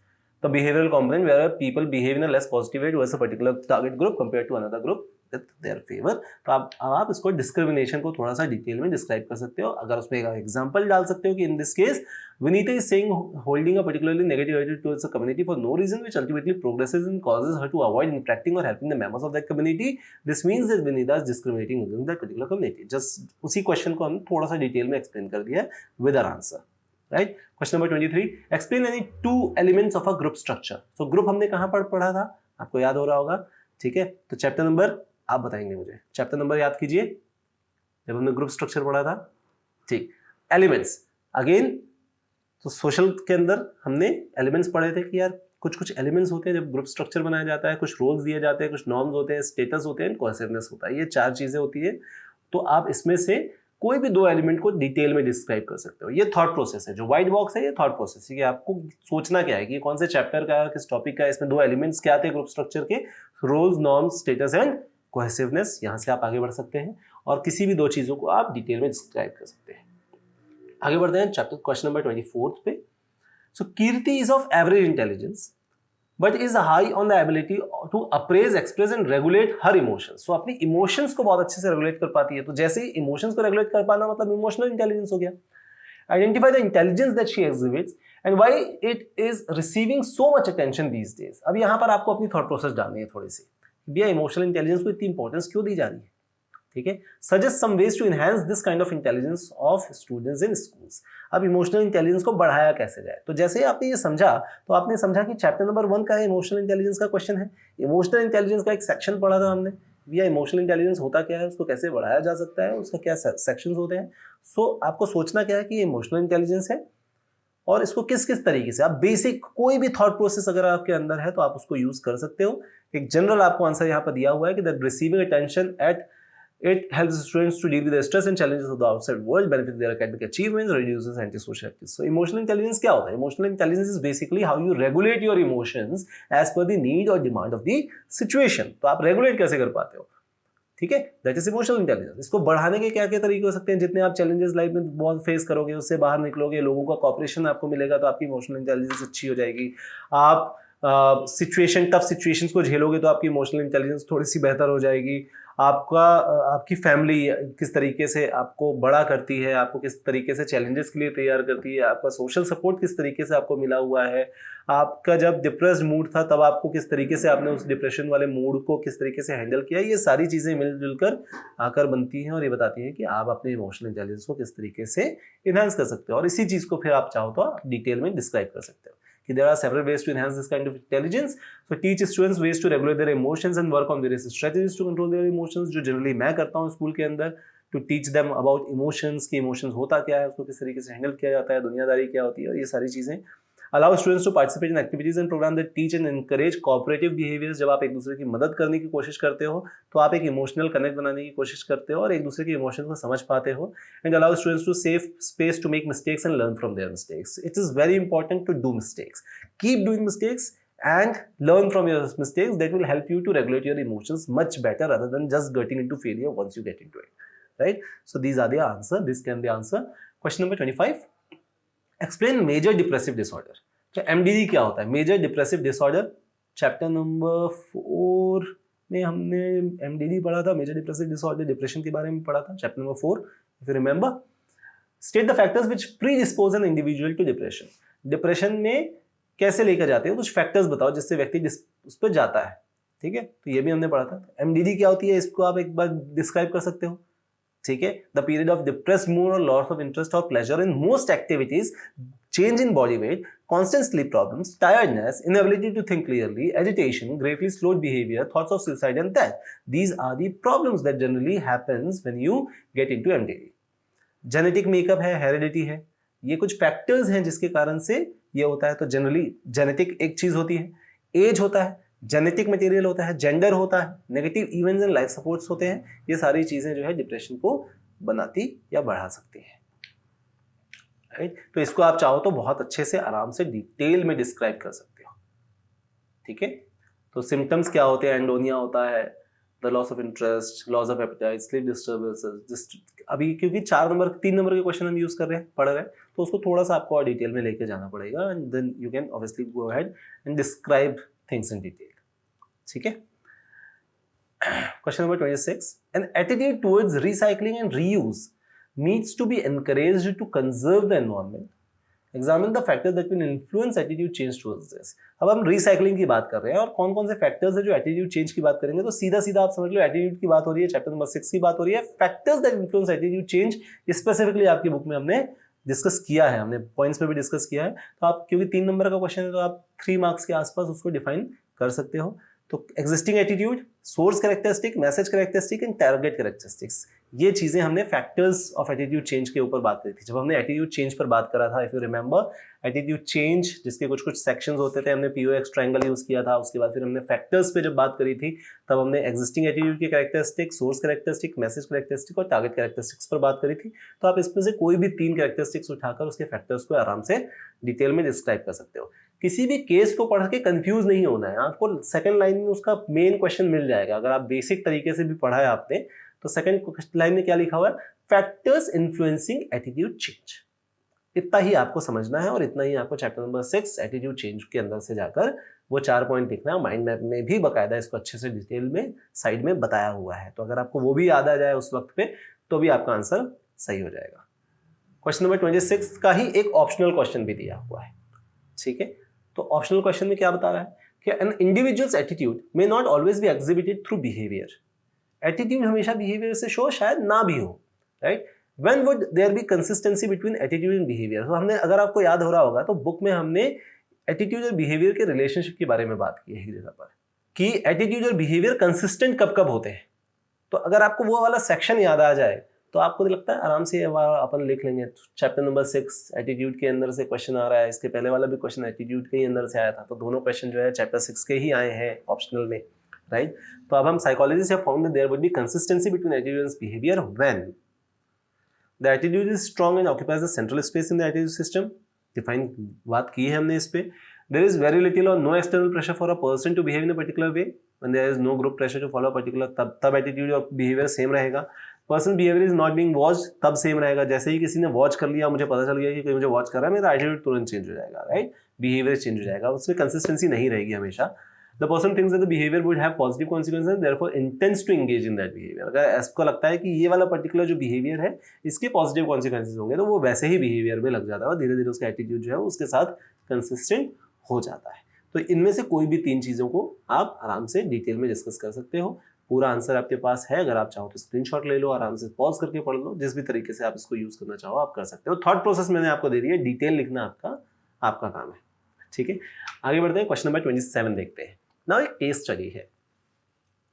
तो behavioural component where people behave in a less positive way towards a particular target group compare to another group with their favour. तो आप इसको डिस्क्रिमिनेशन को थोड़ा सा डिटेल में डिस्क्राइब कर सकते हो। अगर उसमें एक एग्जांपल डाल सकते हो कि इन this case Vinita is saying holding a particularly negative attitude towards the community for no reason, which ultimately progresses and causes her to avoid interacting or helping the members of that community. This means that Vinita is discriminating against that particular community. Just उसी क्वेश्चन को हम थोड़ा सा डिटेल में एक्सप्लेन कर दिया है with our answer. Right? Question number 23. Explain any 2 elements of a group structure. So group हमने कहाँ पर पढ़ा था? आपको याद हो रहा होगा, ठीक है? तो चैप्टर नंबर आप बताएंगे मुझे। चैप्टर नंबर याद कीजिए जब हमने ग्रुप स्ट्रक्चर पढ़ा था, ठीक। एलिमेंट्स अगेन, तो सोशल के अंदर हमने एलिमेंट्स पढ़े थे कि यार कुछ कुछ एलिमेंट्स होते हैं जब ग्रुप स्ट्रक्चर बनाया जाता है, कुछ रोल्स दिए जाते हैं, कुछ नॉर्म्स होते हैं, स्टेटस होते हैं, कोहेसिवनेस होता है। ये 4 चीजें होती है। तो आप इसमें से कोई भी 2 एलिमेंट को डिटेल में डिस्क्राइब कर सकते हो। ये थॉट प्रोसेस है, जो व्हाइट बॉक्स है ये थॉट प्रोसेस है कि आपको सोचना क्या है कि कौन से चैप्टर का, किस टॉपिक का, इसमें 2 एलिमेंट्स क्या थे ग्रुप स्ट्रक्चर के, roles, norms, status and cohesiveness. यहाँ से आप आगे बढ़ सकते हैं और किसी भी 2 चीजों को आप डिटेल में डिस्क्राइब कर सकते हैं। आगे बढ़ते हैं चैप्टर क्वेश्चन नंबर 24 पे। So Kirti is of average intelligence, but is high on the ability to appraise, express and regulate her emotions. So अपनी emotions को बहुत अच्छे से regulate कर पाती है। तो जैसे ही emotions को regulate कर पाना मतलब emotional intelligence हो गया। Identify the intelligence that she exhibits and why it is receiving so much attention these days. अब यहाँ पर आपको अपनी thought process डालनी है थोड़ी सी, भैया emotional intelligence को इतनी importance क्यों दी जा रही है, ठीक है। Suggest some ways to enhance this kind of intelligence of students in schools. अब इमोशनल इंटेलिजेंस को बढ़ाया कैसे जाए, तो जैसे ही आपने ये समझा तो आपने समझा कि चैप्टर नंबर 1 का इमोशनल इंटेलिजेंस का क्वेश्चन है। इमोशनल इंटेलिजेंस का एक सेक्शन पढ़ा था हमने, भैया इमोशनल इंटेलिजेंस होता क्या है, उसको कैसे बढ़ाया जा सकता है, उसका क्या सेक्शंस होते हैं। सो आपको सोचना क्या है कि ये इमोशनल इंटेलिजेंस है और इसको किस किस तरीके से आप बेसिक कोई भी थॉट प्रोसेस अगर आपके अंदर है तो आप उसको यूज कर सकते हो। एक जनरल आपको आंसर यहाँ पर दिया हुआ है कि that receiving attention eight it helps students to deal with the stress and challenges of the outside world, benefits their academic achievements, reduces antisocial activities. So emotional intelligence क्या होता है? Emotional intelligence is basically how you regulate your emotions as per the need or demand of the situation. तो आप regulate कैसे कर पाते हो, ठीक है, दैट इज इमोशनल इंटेलिजेंस। इसको बढ़ाने के क्या क्या तरीके हो सकते हैं, जितने आप चैलेंजेस लाइफ में बहुत फेस करोगे उससे बाहर निकलोगे, लोगों का कॉपरेशन आपको मिलेगा तो आपकी इमोशनल इंटेलिजेंस अच्छी हो जाएगी। आप टफ सिचुएशंस को झेलोगे तो आपकी इमोशनल इंटेलिजेंस थोड़ी सी बेहतर हो जाएगी। आपकी फैमिली किस तरीके से आपको बड़ा करती है, आपको किस तरीके से चैलेंजेस के लिए तैयार करती है, आपका सोशल सपोर्ट किस तरीके से आपको मिला हुआ है, आपका जब डिप्रेस्ड मूड था तब आपको किस तरीके से आपने उस डिप्रेशन वाले मूड को किस तरीके से हैंडल किया, ये सारी चीज़ें मिलजुल कर आकर बनती हैं और ये बताती हैं कि आप अपने इमोशनल इंटेलिजेंस को किस तरीके से इन्हांस कर सकते हो। और इसी चीज़ को फिर आप चाहो तो आप डिटेल में डिस्क्राइब कर सकते हो कि there are several ways to enhance this kind of intelligence. So teach students ways to regulate their emotions and work on various strategies to control their emotions, जो जनरली मैं करता हूँ स्कूल के अंदर, to teach them about emotions, कि emotions होता क्या है, उसको किस तरीके से हैंडल किया जाता है, दुनियादारी क्या होती है, और ये सारी चीज़ें। Allow students to participate in activities and programs that teach and encourage cooperative behaviors. जब आप एक दूसरे की मदद करने की कोशिश करते हो तो आप एक इमोशनल कनेक्ट बनाने की कोशिश करते हो और एक दूसरे के इमोशंस को समझ पाते हो। And allow students to save space to make mistakes and learn from their mistakes. It is very important to do mistakes. Keep doing mistakes and learn from your mistakes. That will help you to regulate your emotions much better rather than just getting into failure once you get into it. Right? So these are the answer. This can be answer. Question number 25. Explain major depressive disorder. तो एमडीडी क्या होता है? Major depressive disorder chapter number 4 में हमने एमडीडी पढ़ा था, मेजर डिप्रेसिव डिसऑर्डर, डिप्रेशन के बारे में पढ़ा था, chapter number 4 if you remember. State the factors which predispose an individual to depression. Depression में कैसे लेकर जाते हो, कुछ फैक्टर्स बताओ जिससे व्यक्ति उस पर जाता है। ठीक है, तो ये भी हमने पढ़ा था। एमडीडी क्या होती है, इसको आप एक बार डिस्क्राइब कर सकते हो। ठीक है, the period of depressed mood और लॉस ऑफ इंटरेस्ट और pleasure in most activities, change in body weight, constant sleep problems, tiredness, inability to think clearly, agitation, greatly slowed behavior, thoughts of suicide and death. These are the problems that generally happens when you get into MDD. Genetic makeup है, हेरिडिटी है, ये कुछ फैक्टर्स हैं जिसके कारण से ये होता है। तो जनरली जेनेटिक एक चीज होती है, एज होता है, जेनेटिक मटेरियल होता है, जेंडर होता है, negative events and life supports होते हैं। ये सारी चीजें जो है डिप्रेशन को बनाती या बढ़ा सकती हैं। राइट, तो इसको आप चाहो तो बहुत अच्छे से आराम से डिटेल में डिस्क्राइब कर सकते हो। ठीक है, तो सिम्टम्स क्या होते हैं? एंडोनिया होता है, the loss of interest, loss of appetite, sleep disturbances. अभी क्योंकि 3 नंबर के क्वेश्चन हम यूज कर रहे हैं, पढ़ रहे हैं, तो उसको थोड़ा सा आपको और डिटेल में लेके जाना पड़ेगा and then you can obviously go ahead and describe things in detail. ठीक है, question number 26, an attitude towards recycling and reuse needs to be encouraged to conserve the environment. Examine the factors that will influence attitude change towards this. अब हम रिसाइकलिंग की बात कर रहे हैं और कौन कौन से फैक्टर्स है जो एटीट्यूड चेंज की बात करेंगे, तो सीधा सीधा आप समझ लो एटीट्यूड की बात हो रही है, चैप्टर नंबर 6 की बात हो रही है। Factors that influence attitude change specifically आपकी बुक में हमने डिस्कस किया है, हमने पॉइंट्स में भी डिस्कस किया है। तो आप क्योंकि 3 नंबर का क्वेश्चन है तो आप 3 मार्क्स के आसपास उसको डिफाइन कर सकते हो। तो existing attitude, source characteristic, message characteristic and target characteristics, ये चीजें हमने फैक्टर्स ऑफ एटीट्यूड चेंज के ऊपर बात करी थी जब हमने एटीट्यूड चेंज पर बात करा था। If you remember, attitude change जिसके कुछ कुछ सेक्शंस होते थे, हमने पीओएक्स ट्रायंगल यूज किया था। उसके बाद फिर हमने फैक्टर्स पे जब बात करी थी तब हमने एग्जिस्टिंग एटीट्यूड के characteristic, source characteristic, message characteristic और टारगेट कैरेक्टरिस्टिक्स पर बात करी थी। तो आप इसमें से कोई भी 3 कैरेक्टरिस्टिक्स उठाकर उसके फैक्टर्स को आराम से डिटेल में डिस्क्राइब कर सकते हो। किसी भी केस को पढ़ के कंफ्यूज नहीं होना है, आपको सेकंड लाइन में उसका मेन क्वेश्चन मिल जाएगा। अगर आप बेसिक तरीके से भी पढ़ा है आपने तो सेकंड लाइन में क्या लिखा हुआ है, फैक्टर्स इन्फ्लुएंसिंग एटीट्यूड चेंज। इतना ही आपको समझना है और इतना ही आपको चैप्टर नंबर 6 एटीट्यूड चेंज के अंदर से जाकर वो 4 पॉइंट लिखना है। माइंड मैप में भी बकायदा इसको अच्छे से डिटेल में साइड में बताया हुआ है, तो अगर आपको वो भी याद आ जाए उस वक्त पे तो भी आपका आंसर सही हो जाएगा। क्वेश्चन नंबर 26 का ही एक ऑप्शनल क्वेश्चन भी दिया हुआ है। ठीक है, तो ऑप्शनल क्वेश्चन में क्या बता रहा है कि an individual's attitude may not always be exhibited through behaviour. Attitude हमेशा बिहेवियर से शो शायद ना भी हो, right. When would there be consistency between attitude and behaviour. तो हमने, अगर आपको याद हो रहा होगा तो बुक में हमने एटीट्यूड और बिहेवियर के रिलेशनशिप के बारे में बात की है एक जगह पर कि एटीट्यूड और बिहेवियर कंसिस्टेंट कब कब होते हैं। तो अगर आपको वो वाला सेक्शन याद आ जाए तो आपको लगता है आराम से अपन लिख लेंगे। चैप्टर नंबर 6 एटीट्यूड के अंदर से क्वेश्चन आ रहा है, इसके पहले वाला भी क्वेश्चन एटीट्यूड के ही अंदर से आया था, तो दोनों क्वेश्चन जो है चैप्टर 6 के ही आए हैं ऑप्शनल में, राइट। तो अब हम साइकोलॉजी से found that there would be consistency between attitude and behaviour when the attitude is strong and occupies the central space in the attitude system. Define बात की है हमने इस पे। देयर इज वेरी लिटिल और no external pressure for a person to behave in a particular way, when there is no group pressure to follow a particular, तब एटीट्यूड और बिहेवियर सेम रहेगा। Person behaviour is not being watched, तब सेम रहेगा। जैसे ही किसी ने वॉच कर लिया, मुझे पता चल गया कि कोई मुझे वॉच कर रहा है, मेरा एटीट्यूड तुरंत चेंज हो जाएगा, राइट। बिहेवियर चेंज हो जाएगा, उसमें कंसिस्टेंसी नहीं रहेगी हमेशा। The person thinks that the behavior would have positive consequences and therefore intends to engage in that behavior। अगर इसको लगता है कि ये वाला पर्टिकुलर जो बिहेवियर है इसके पॉजिटिव कॉन्सिक्वेंसेज होंगे तो वो वैसे ही बिहेवियर में लग जाता है और धीरे धीरे उसका एटीट्यूड जो है उसके साथ कंसिस्टेंट हो जाता है। तो इनमें से कोई भी 3 चीज़ों को आप आराम से डिटेल में डिस्कस कर सकते हो। पूरा आंसर आपके पास है, अगर आप चाहो तो स्क्रीनशॉट ले लो, आराम से पॉज करके पढ़ लो, जिस भी तरीके से आप इसको यूज करना चाहो आप कर सकते हो। थॉट प्रोसेस मैंने आपको दे दिया, डिटेल लिखना आपका काम है। ठीक है, आगे बढ़ते हैं, क्वेश्चन नंबर 27 देखते हैं। Now एक केस स्टडी है।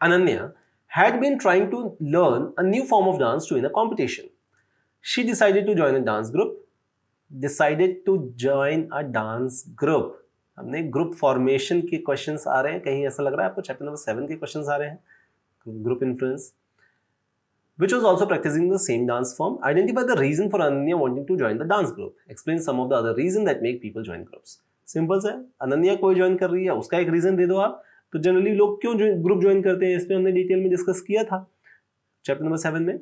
Ananya had been trying to learn a new form of dance to win a competition. She decided to join a dance group. हमने ग्रुप फॉर्मेशन के क्वेश्चंस आ रहे हैं, कहीं ऐसा लग रहा है आपको चैप्टर नंबर 7 के क्वेश्चंस आ रहे हैं। Group influence, which was also practicing the same dance form. Identify the reason for Ananya wanting to join the dance group. Explain some of the other reasons that make people join groups. Simple है, अनन्या कोई ज्वाइन कर रही है, उसका एक रीजन दे दो आप। तो जनरली लोग क्यों ग्रुप ज्वाइन करते हैं, इस पे हमने डिटेल में डिस्कस किया था चैप्टर नंबर 7 में।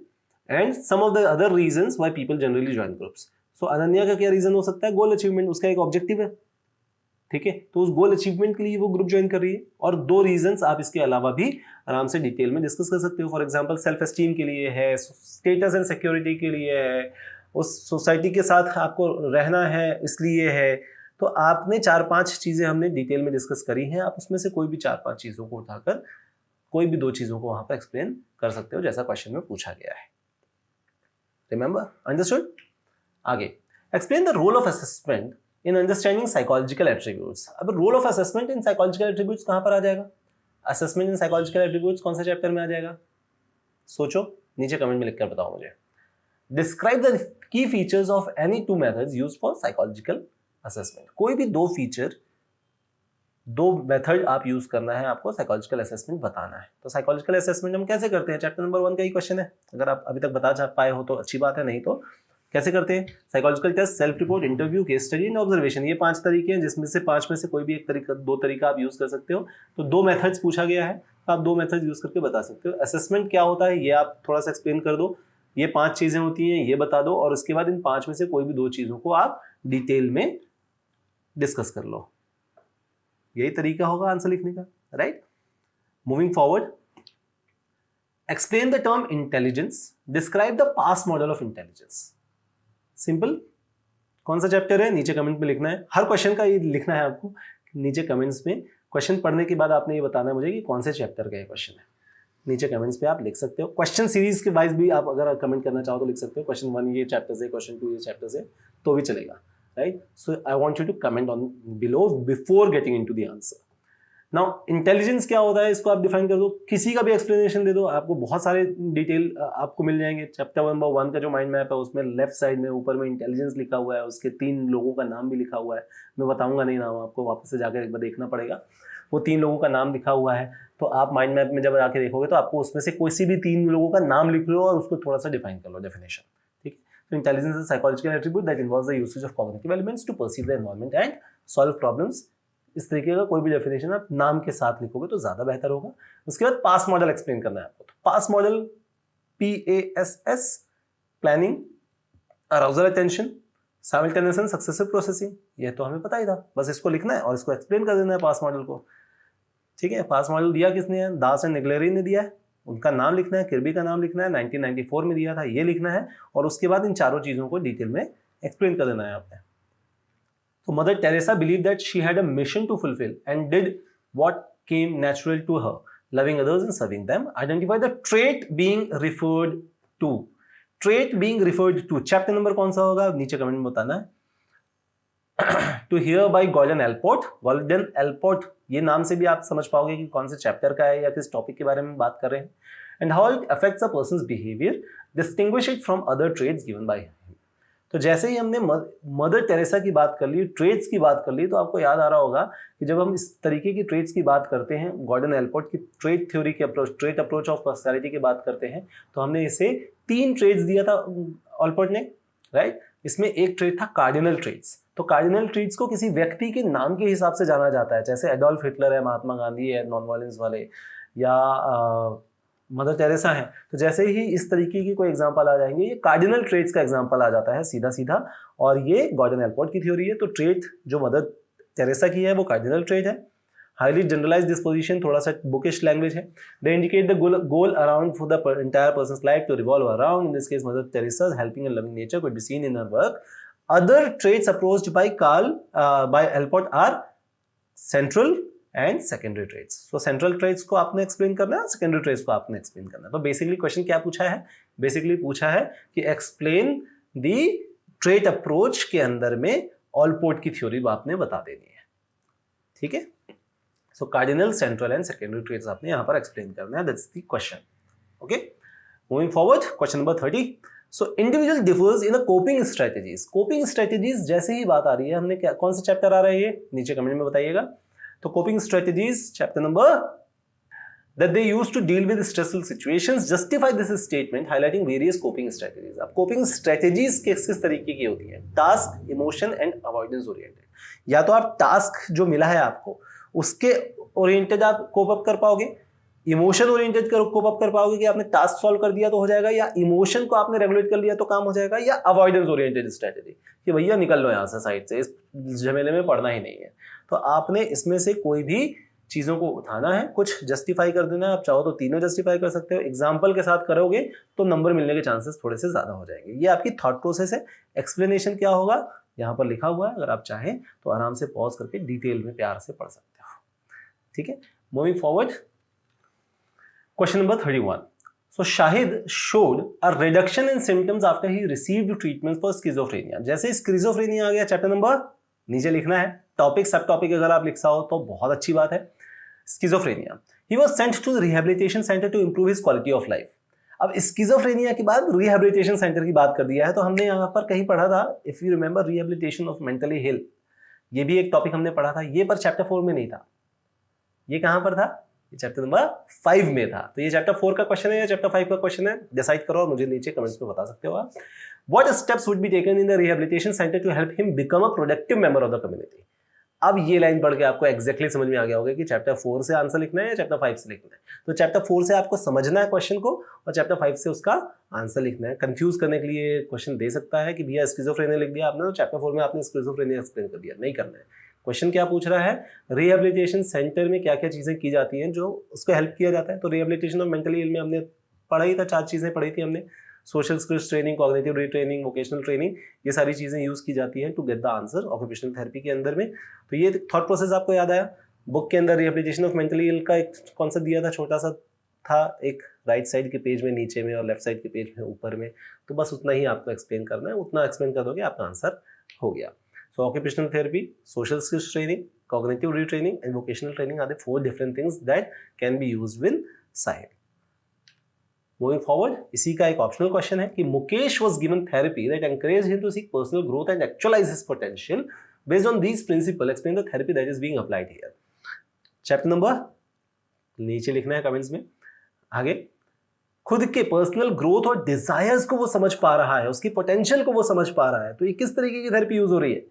And some of the other reasons why people generally join groups. So Ananya का क्या रीजन हो सकता है, गोल अचीवमेंट, उसका एक ऑब्जेक्टिव है। ठीक है, तो उस गोल अचीवमेंट के लिए वो ग्रुप ज्वाइन कर रही है। और 2 रीजंस आप इसके अलावा भी आराम से डिटेल में डिस्कस कर सकते हो। फॉर एग्जांपल सेल्फ एस्टीम के लिए है, स्टेटस एंड सिक्योरिटी के लिए है, उस सोसाइटी के साथ आपको रहना है इसलिए है। तो आपने 4-5 चीजें हमने डिटेल में डिस्कस करी हैं, आप उसमें से कोई भी 4-5 चीजों को उठाकर कोई भी 2 चीजों को वहां पर एक्सप्लेन कर सकते हो, जैसा क्वेश्चन में पूछा गया है। Remember, understood. आगे, explain the role of assessment in understanding psychological attributes. अब role of assessment in psychological attributes कहां पर आ जाएगा? असेसमेंट इन साइकोलॉजिकल एट्रीब्यूट्स कौन सा चैप्टर में आ जाएगा? सोचो, नीचे कमेंट में लिखकर बताओ मुझे। Describe the key features of any 2 methods used for psychological assessment. कोई भी 2 फीचर, 2 मेथड आप यूज करना है, आपको साइकोलॉजिकल असेसमेंट बताना है। तो साइकोलॉजिकल असेसमेंट हम कैसे करते हैं, चैप्टर नंबर 1 का ही क्वेश्चन है। अगर आप अभी तक बता पाए हो तो अच्छी बात है, नहीं तो कैसे करते हैं? Psychological test, self report, interview, case study and observation, ये 5 तरीके हैं, जिसमें से 5 में से कोई भी एक तरीका, 2 तरीका आप यूज कर सकते हो। तो 2 मेथड्स पूछा गया है, तो आप 2 मेथड यूज करके बता सकते हो। असेसमेंट क्या होता है ये आप थोड़ा सा एक्सप्लेन कर दो, ये 5 चीजें होती हैं ये बता दो, और उसके बाद इन 5 में से कोई भी 2 चीजों को आप डिटेल में डिस्कस कर लो। यही तरीका होगा आंसर लिखने का, right. Moving forward, explain the term intelligence, describe the past model of intelligence. Simple, कौन सा चैप्टर है नीचे कमेंट में लिखना है। हर क्वेश्चन का ये लिखना है आपको नीचे कमेंट्स में। क्वेश्चन पढ़ने के बाद आपने ये बताना है मुझे कि कौन से चैप्टर का ये क्वेश्चन है। नीचे कमेंट्स पे आप लिख सकते हो। क्वेश्चन सीरीज के वाइज भी आप अगर कमेंट करना चाहो तो लिख सकते हो, क्वेश्चन 1 ये चैप्टर से, क्वेश्चन 2 ये चैप्टर से, तो भी चलेगा, right. So I want you to comment on below before getting into the answer. Now intelligence क्या होता है, इसको आप डिफाइन कर दो, किसी का भी एक्सप्लेनेशन दे दो, आपको बहुत सारे डिटेल आपको मिल जाएंगे। चैप्टर नंबर 1 का जो माइंड मैप है उसमें लेफ्ट साइड में ऊपर में इंटेलिजेंस लिखा हुआ है, उसके 3 लोगों का नाम भी लिखा हुआ है। मैं बताऊंगा नहीं नाम, आपको वापस से जाकर एक बार देखना पड़ेगा। वो 3 लोगों का नाम लिखा हुआ है, तो आप माइंड मैप में जब आके देखोगे तो आपको उसमें से कोई सी भी 3 लोगों का नाम लिख लो और उसको थोड़ा सा डिफाइन कर लो, डेफिनेशन, ठीक है। तो intelligence is psychological attribute that involves the usage of cognitive elements to perceive the environment and solve problems. इस तरीके का कोई भी डेफिनेशन आप नाम के साथ लिखोगे तो ज्यादा बेहतर होगा। उसके बाद पास्ट मॉडल एक्सप्लेन करना है आपको। तो past model PASS, planning, arousal attention, simultaneous and successive processing, ये तो हमें पता ही था, बस इसको लिखना है और इसको एक्सप्लेन कर देना है पास्ट मॉडल को, ठीक है। पास्ट मॉडल दिया किसने है? दास एंड निगलेरी ने दिया है, उनका नाम लिखना है, किर्बी का नाम लिखना है, 1994 में दिया था, ये लिखना है, और उसके बाद इन चारों चीजों को डिटेल में एक्सप्लेन कर देना है आपने। So Mother Teresa believed that she had a mission to fulfill and did what came natural to her, loving others and serving them. Identify the trait being referred to. Trait being referred to. Chapter number कौन सा होगा? नीचे कमेंट में बताना है। To hear by Gordon Allport. Gordon Allport, ये नाम से भी आप समझ पाओगे कि कौन से चैप्टर का है या किस टॉपिक के बारे में बात कर रहे हैं। And how it affects a person's behavior. Distinguish it from other traits given by him. तो जैसे ही हमने मदर टेरेसा की बात कर ली, ट्रेड्स की बात कर ली, तो आपको याद आ रहा होगा कि जब हम इस तरीके की ट्रेड्स की बात करते हैं, गॉर्डन एल्पोर्ट की ट्रेड थ्योरी के approach, trade approach of personality की बात करते हैं, तो हमने इसे 3 ट्रेड्स दिया था ऑल्पोर्ट ने, राइट। इसमें एक ट्रेड था कार्डिनल ट्रेड्स। तो कार्डिनल ट्रेड्स को किसी व्यक्ति के नाम के हिसाब से जाना जाता है, जैसे एडोल्फ हिटलर है, महात्मा गांधी है नॉन वायलेंस वाले, या मदर टेरेसा है। तो जैसे ही इस तरीके की कोई एग्जांपल आ जाएंगे, ये कार्डिनल ट्रेट्स का एग्जांपल आ जाता है सीधा सीधा, और ये गॉर्डन एल्पोर्ट की थ्योरी है। तो ट्रेट जो मदर टेरेसा की है वो कार्डिनल ट्रेट है। हाईली जनरलाइज डिस्पोजिशन, थोड़ा सा बुकिश लैंग्वेज है। They indicate the goal around for the entire person's life to revolve around. In this case mother Teresa helping and loving nature could be seen in her work. Other traits approached by Allport are central and secondary traits. तो सेंट्रल ट्रेट्स को आपने एक्सप्लेन करना है, सेकेंडरी ट्रेट्स को आपने एक्सप्लेन करना है। तो बेसिकली क्वेश्चन क्या पूछा है? बेसिकली पूछा है कि एक्सप्लेन दी ट्रेट अप्रोच के अंदर में ऑलपोर्ट की थ्योरी आपने बता देनी है। ठीक है, so cardinal, central and secondary traits आपने यहां पर एक्सप्लेन करना है। That's the question. Okay, moving forward, question number 30। So individual differs in coping strategies. Coping strategies जैसे ही बात आ रही है, हमने क्या कौन सा चैप्टर आ रहा है ये नीचे कमेंट में बताइएगा। तो coping strategies chapter number that they used to deal with stressful situations, justify this statement highlighting various coping strategies। अब coping strategies किस तरीके की होती है? Task, emotion and avoidance oriented. या तो आप टास्क जो मिला है आपको उसके ओरिएंटेड आप कोप अप कर पाओगे, इमोशन ओरिएंटेड कोप अप कर पाओगे कि आपने टास्क सॉल्व कर दिया तो हो जाएगा, या इमोशन को आपने रेगुलेट कर लिया तो काम हो जाएगा, या अवॉइडेंस ओरिएंटेड स्ट्रेटेजी कि भैया निकल लो यहाँ से, साइड से, इस झमेले में पड़ना ही नहीं है। तो आपने इसमें से कोई भी चीजों को उठाना है, कुछ जस्टिफाई कर देना है। आप चाहो तो तीनों जस्टिफाई कर सकते हो। एग्जाम्पल के साथ करोगे तो नंबर मिलने के चांसेस थोड़े से ज्यादा हो जाएंगे। ये आपकी थॉट प्रोसेस है। एक्सप्लेनेशन क्या होगा यहाँ पर लिखा हुआ है, अगर आप चाहें तो आराम से पॉज करके डिटेल में प्यार से पढ़ सकते हो। ठीक है, moving forward, question number 31। So Shahid showed a reduction in symptoms after he received treatment for schizophrenia। जैसे स्किज़ोफ्रेनिया आ गया चैप्टर नंबर, नीचे लिखना है टॉपिक, सब टॉपिक अगर आप लिखा हो तो बहुत अच्छी बात है। Schizophrenia, he was sent to the rehabilitation center to improve his quality of life। अब स्किज़ोफ्रेनिया के बाद रिहेबिलिटेशन सेंटर की बात कर दिया है, तो हमने यहाँ पर कहीं पढ़ा था, if you remember, rehabilitation of mentally health, ये भी एक टॉपिक हमने पढ़ा था। ये पर चैप्टर 4 में नहीं था, ये कहां पर था? ये चैप्टर नंबर 5 में था। तो ये चैप्टर 4 का क्वेश्चन है या चैप्टर 5 का क्वेश्चन है, डिसाइड करो और मुझे नीचे कमेंट्स में बता सकते हो आप। What steps would be taken in the rehabilitation center to help him become a productive member of the community? अब ये लाइन पढ़ के आपको एग्जैक्टली समझ में आ गया होगा कि चैप्टर 4 से आंसर लिखना है या चैप्टर 5 से लिखना है। तो चैप्टर 4 से आपको समझना है क्वेश्चन को और चैप्टर 5 से उसका आंसर लिखना है। कंफ्यूज करने के लिए क्वेश्चन दे सकता है कि भैया स्किज़ोफ्रेनिया लिख दिया आपने तो चैप्टर 4 में आपने स्किज़ोफ्रेनिया एक्सप्लेन कर दिया, नहीं करना है। क्वेश्चन क्या पूछ रहा है? रिहेबिलिटेशन सेंटर में क्या क्या चीजें की जाती हैं जो उसको हेल्प किया जाता है। तो रिहेबिलिटेशन ऑफ मेंटली इल में हमने पढ़ा ही था, 4 चीजें पढ़ी थी हमने, social skills training, cognitive retraining, vocational training, ये सारी चीजें यूज की जाती है to get the answer occupational therapy के अंदर में। तो ये थॉट प्रोसेस आपको याद आया। बुक के अंदर रिहेबिलिटेशन ऑफ मेंटली इल का एक कॉन्सेप्ट दिया था, छोटा सा था, एक राइट साइड के पेज में नीचे में और लेफ्ट साइड के पेज में ऊपर में। तो बस उतना ही आपको एक्सप्लेन करना है, उतना एक्सप्लेन कर दोगे आपका आंसर हो गया। So occupational therapy, social skills training, cognitive retraining and vocational training are the 4 different things that can be used with SAHIL। Moving forward, इसी का एक ऑप्शनल क्वेश्चन है कि Mukesh was given therapy that encouraged him to seek personal growth and actualize his potential. Based on these principles, explain the therapy that is being applied here। Chapter number नीचे लिखना है कमेंट्स में। आगे, खुद के पर्सनल ग्रोथ और डिजायर्स को वो समझ पा रहा है, उसकी पोटेंशियल को वो समझ पा रहा है। तो ये किस तरीके की थेरेपी यूज हो रही है?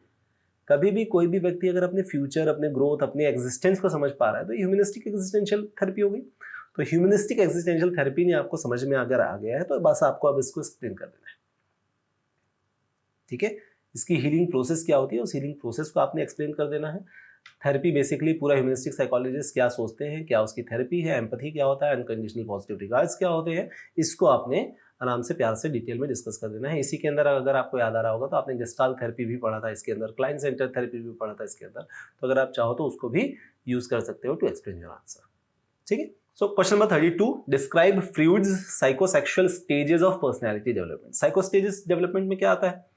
कभी भी कोई भी व्यक्ति अगर अपने फ्यूचर, अपने ग्रोथ, अपने एग्जिस्टेंस को समझ पा रहा है तो ह्यूमनिस्टिक एग्जिस्टेंशियल थेरेपी होगी। तो ह्यूमनिस्टिक एग्जिस्टेंशियल थेरेपी ने आपको समझ में अगर आ गया है तो बस आपको अब इसको एक्सप्लेन कर देना है। ठीक है, इसकी हीलिंग प्रोसेस क्या होती है, उस हीलिंग प्रोसेस को आपने एक्सप्लेन कर देना है। थेरेपी बेसिकली पूरा ह्यूमनिस्टिक साइकोलॉजिस्ट क्या सोचते हैं, क्या उसकी थेरेपी है, एम्पैथी क्या होता है, अनकंडीशनल पॉजिटिव रिगार्ड्स क्या होते हैं, इसको आपने आराम से प्यार से डिटेल में डिस्कस कर देना है। इसी के अंदर अगर आपको याद आ रहा होगा तो आपने गेस्टाल्ट थेरेपी भी पढ़ा था इसके अंदर, क्लाइंट सेंटर थेरेपी भी पढ़ा था इसके अंदर। तो अगर आप चाहो तो उसको भी यूज कर सकते हो टू एक्सप्लेन योर आंसर। ठीक है, so question number 32, describe Freud's psychosexual stages of personality development. Psycho stages development में क्या आता है?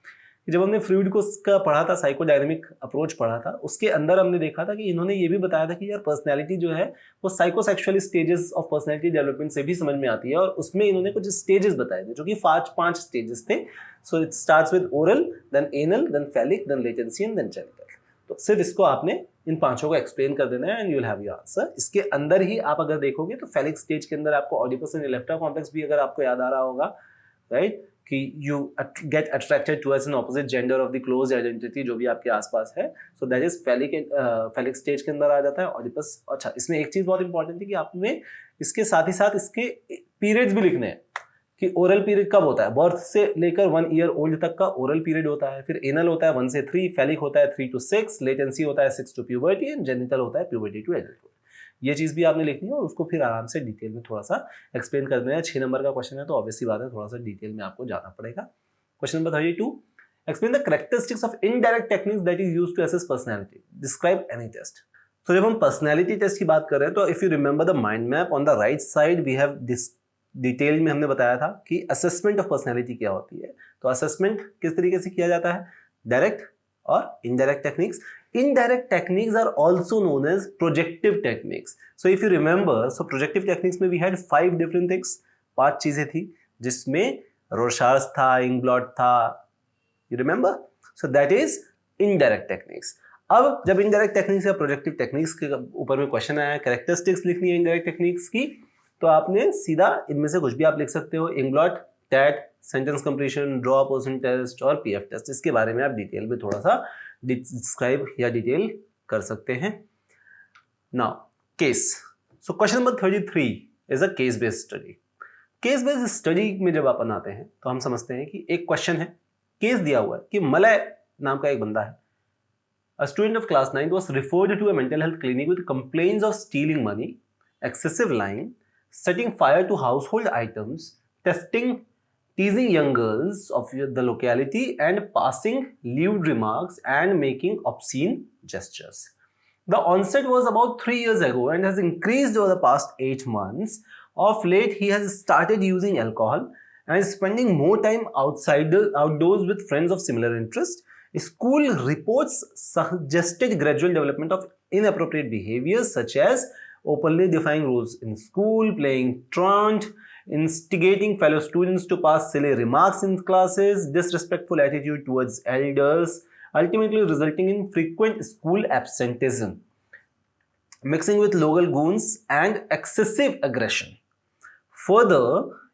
जब हमने फ्रूड को का पढ़ा था, साइकोडायनेमिक अप्रोच पढ़ा था, उसके अंदर हमने देखा था कि इन्होंने ये भी बताया था कि यार पर्सनैलिटी जो है वो psychosexual stages of personality development से भी समझ में आती है। और उसमें इन्होंने कुछ स्टेजेस बताए थे जो कि 5 स्टेजेस थे। So it starts with oral, then anal, then phallic, then latency and then genital. तो सिर्फ इसको आपने इन 5 को एक्सप्लेन कर देना है and you will have your answer. इसके अंदर ही आप अगर देखोगे तो फेलिक स्टेज के अंदर आपको ऑडिपस एंड इलेक्ट्रा कॉम्प्लेक्स भी अगर आपको याद आ रहा होगा, राइट, कि you get attracted towards an opposite gender of the close identity जो भी आपके आसपास है। सो दैट इज फेलिक स्टेज के अंदर आ जाता है ऑडिपस। अच्छा, इसमें एक चीज बहुत इंपॉर्टेंट है कि आपने इसके साथ ही साथ इसके पीरियड्स भी लिखने हैं कि ओरल पीरियड कब होता है, बर्थ से लेकर 1 ईयर ओल्ड तक का ओरल पीरियड होता है, फिर एनल होता है 1 से 3, फेलिक होता है 3 to 6, लेटेंसी होता है 6 to प्यूबर्टी एंड जेनिटल होता है प्यूबर्टी टू एडल्टहुड। ये चीज भी आपने लिखनी है और उसको फिर आराम से डिटेल में थोड़ा सा एक्सप्लेन कर देना है। 6 नंबर का क्वेश्चन है तो ऑब्वियसली बात है थोड़ा सा डिटेल में आपको जाना पड़ेगा। Question number 32, explain the characteristics of indirect techniques that is used to assess personality, describe any test. तो जब हम पर्सनैलिटी टेस्ट की बात कर रहे हैं तो if you remember the mind map on the right side we have detail में हमने बताया था कि असेसमेंट ऑफ पर्सनैलिटी क्या होती है। तो असेसमेंट किस तरीके से किया जाता है, डायरेक्ट और indirect techniques. Indirect techniques are also known as projective techniques. So if you remember, so projective techniques में we had 5 different things, 5 चीजें थी जिसमें रोशार्स था, इंगब्लॉट था, you remember? So that is indirect techniques. अब जब indirect techniques या projective techniques के ऊपर में क्वेश्चन आया, characteristics लिखनी है indirect techniques की, तो आपने सीधा इनमें से कुछ भी आप लिख सकते हो, inkblot, TAT, sentence completion, draw person test और पीएफ टेस्ट। इसके बारे में आप डिटेल में थोड़ा सा डिस्क्राइब या डिटेल कर सकते हैं। Now case, so question number 33 is a case based study. Case based study में जब अपन आते हैं तो हम समझते हैं कि एक क्वेश्चन है, केस दिया हुआ है कि मलय नाम का एक बंदा है, a student of class 9 was referred to a mental health clinic with complaints of stealing money, excessive lying, setting fire to household items, teasing young girls of the locality and passing lewd remarks and making obscene gestures. The onset was about 3 years ago and has increased over the past 8 months. Of late, he has started using alcohol and is spending more time outdoors with friends of similar interest. School reports suggested gradual development of inappropriate behaviors such as openly defying rules in school, playing truant, instigating fellow students to pass silly remarks in classes, disrespectful attitude towards elders, ultimately resulting in frequent school absenteeism, mixing with local goons, and excessive aggression. Further,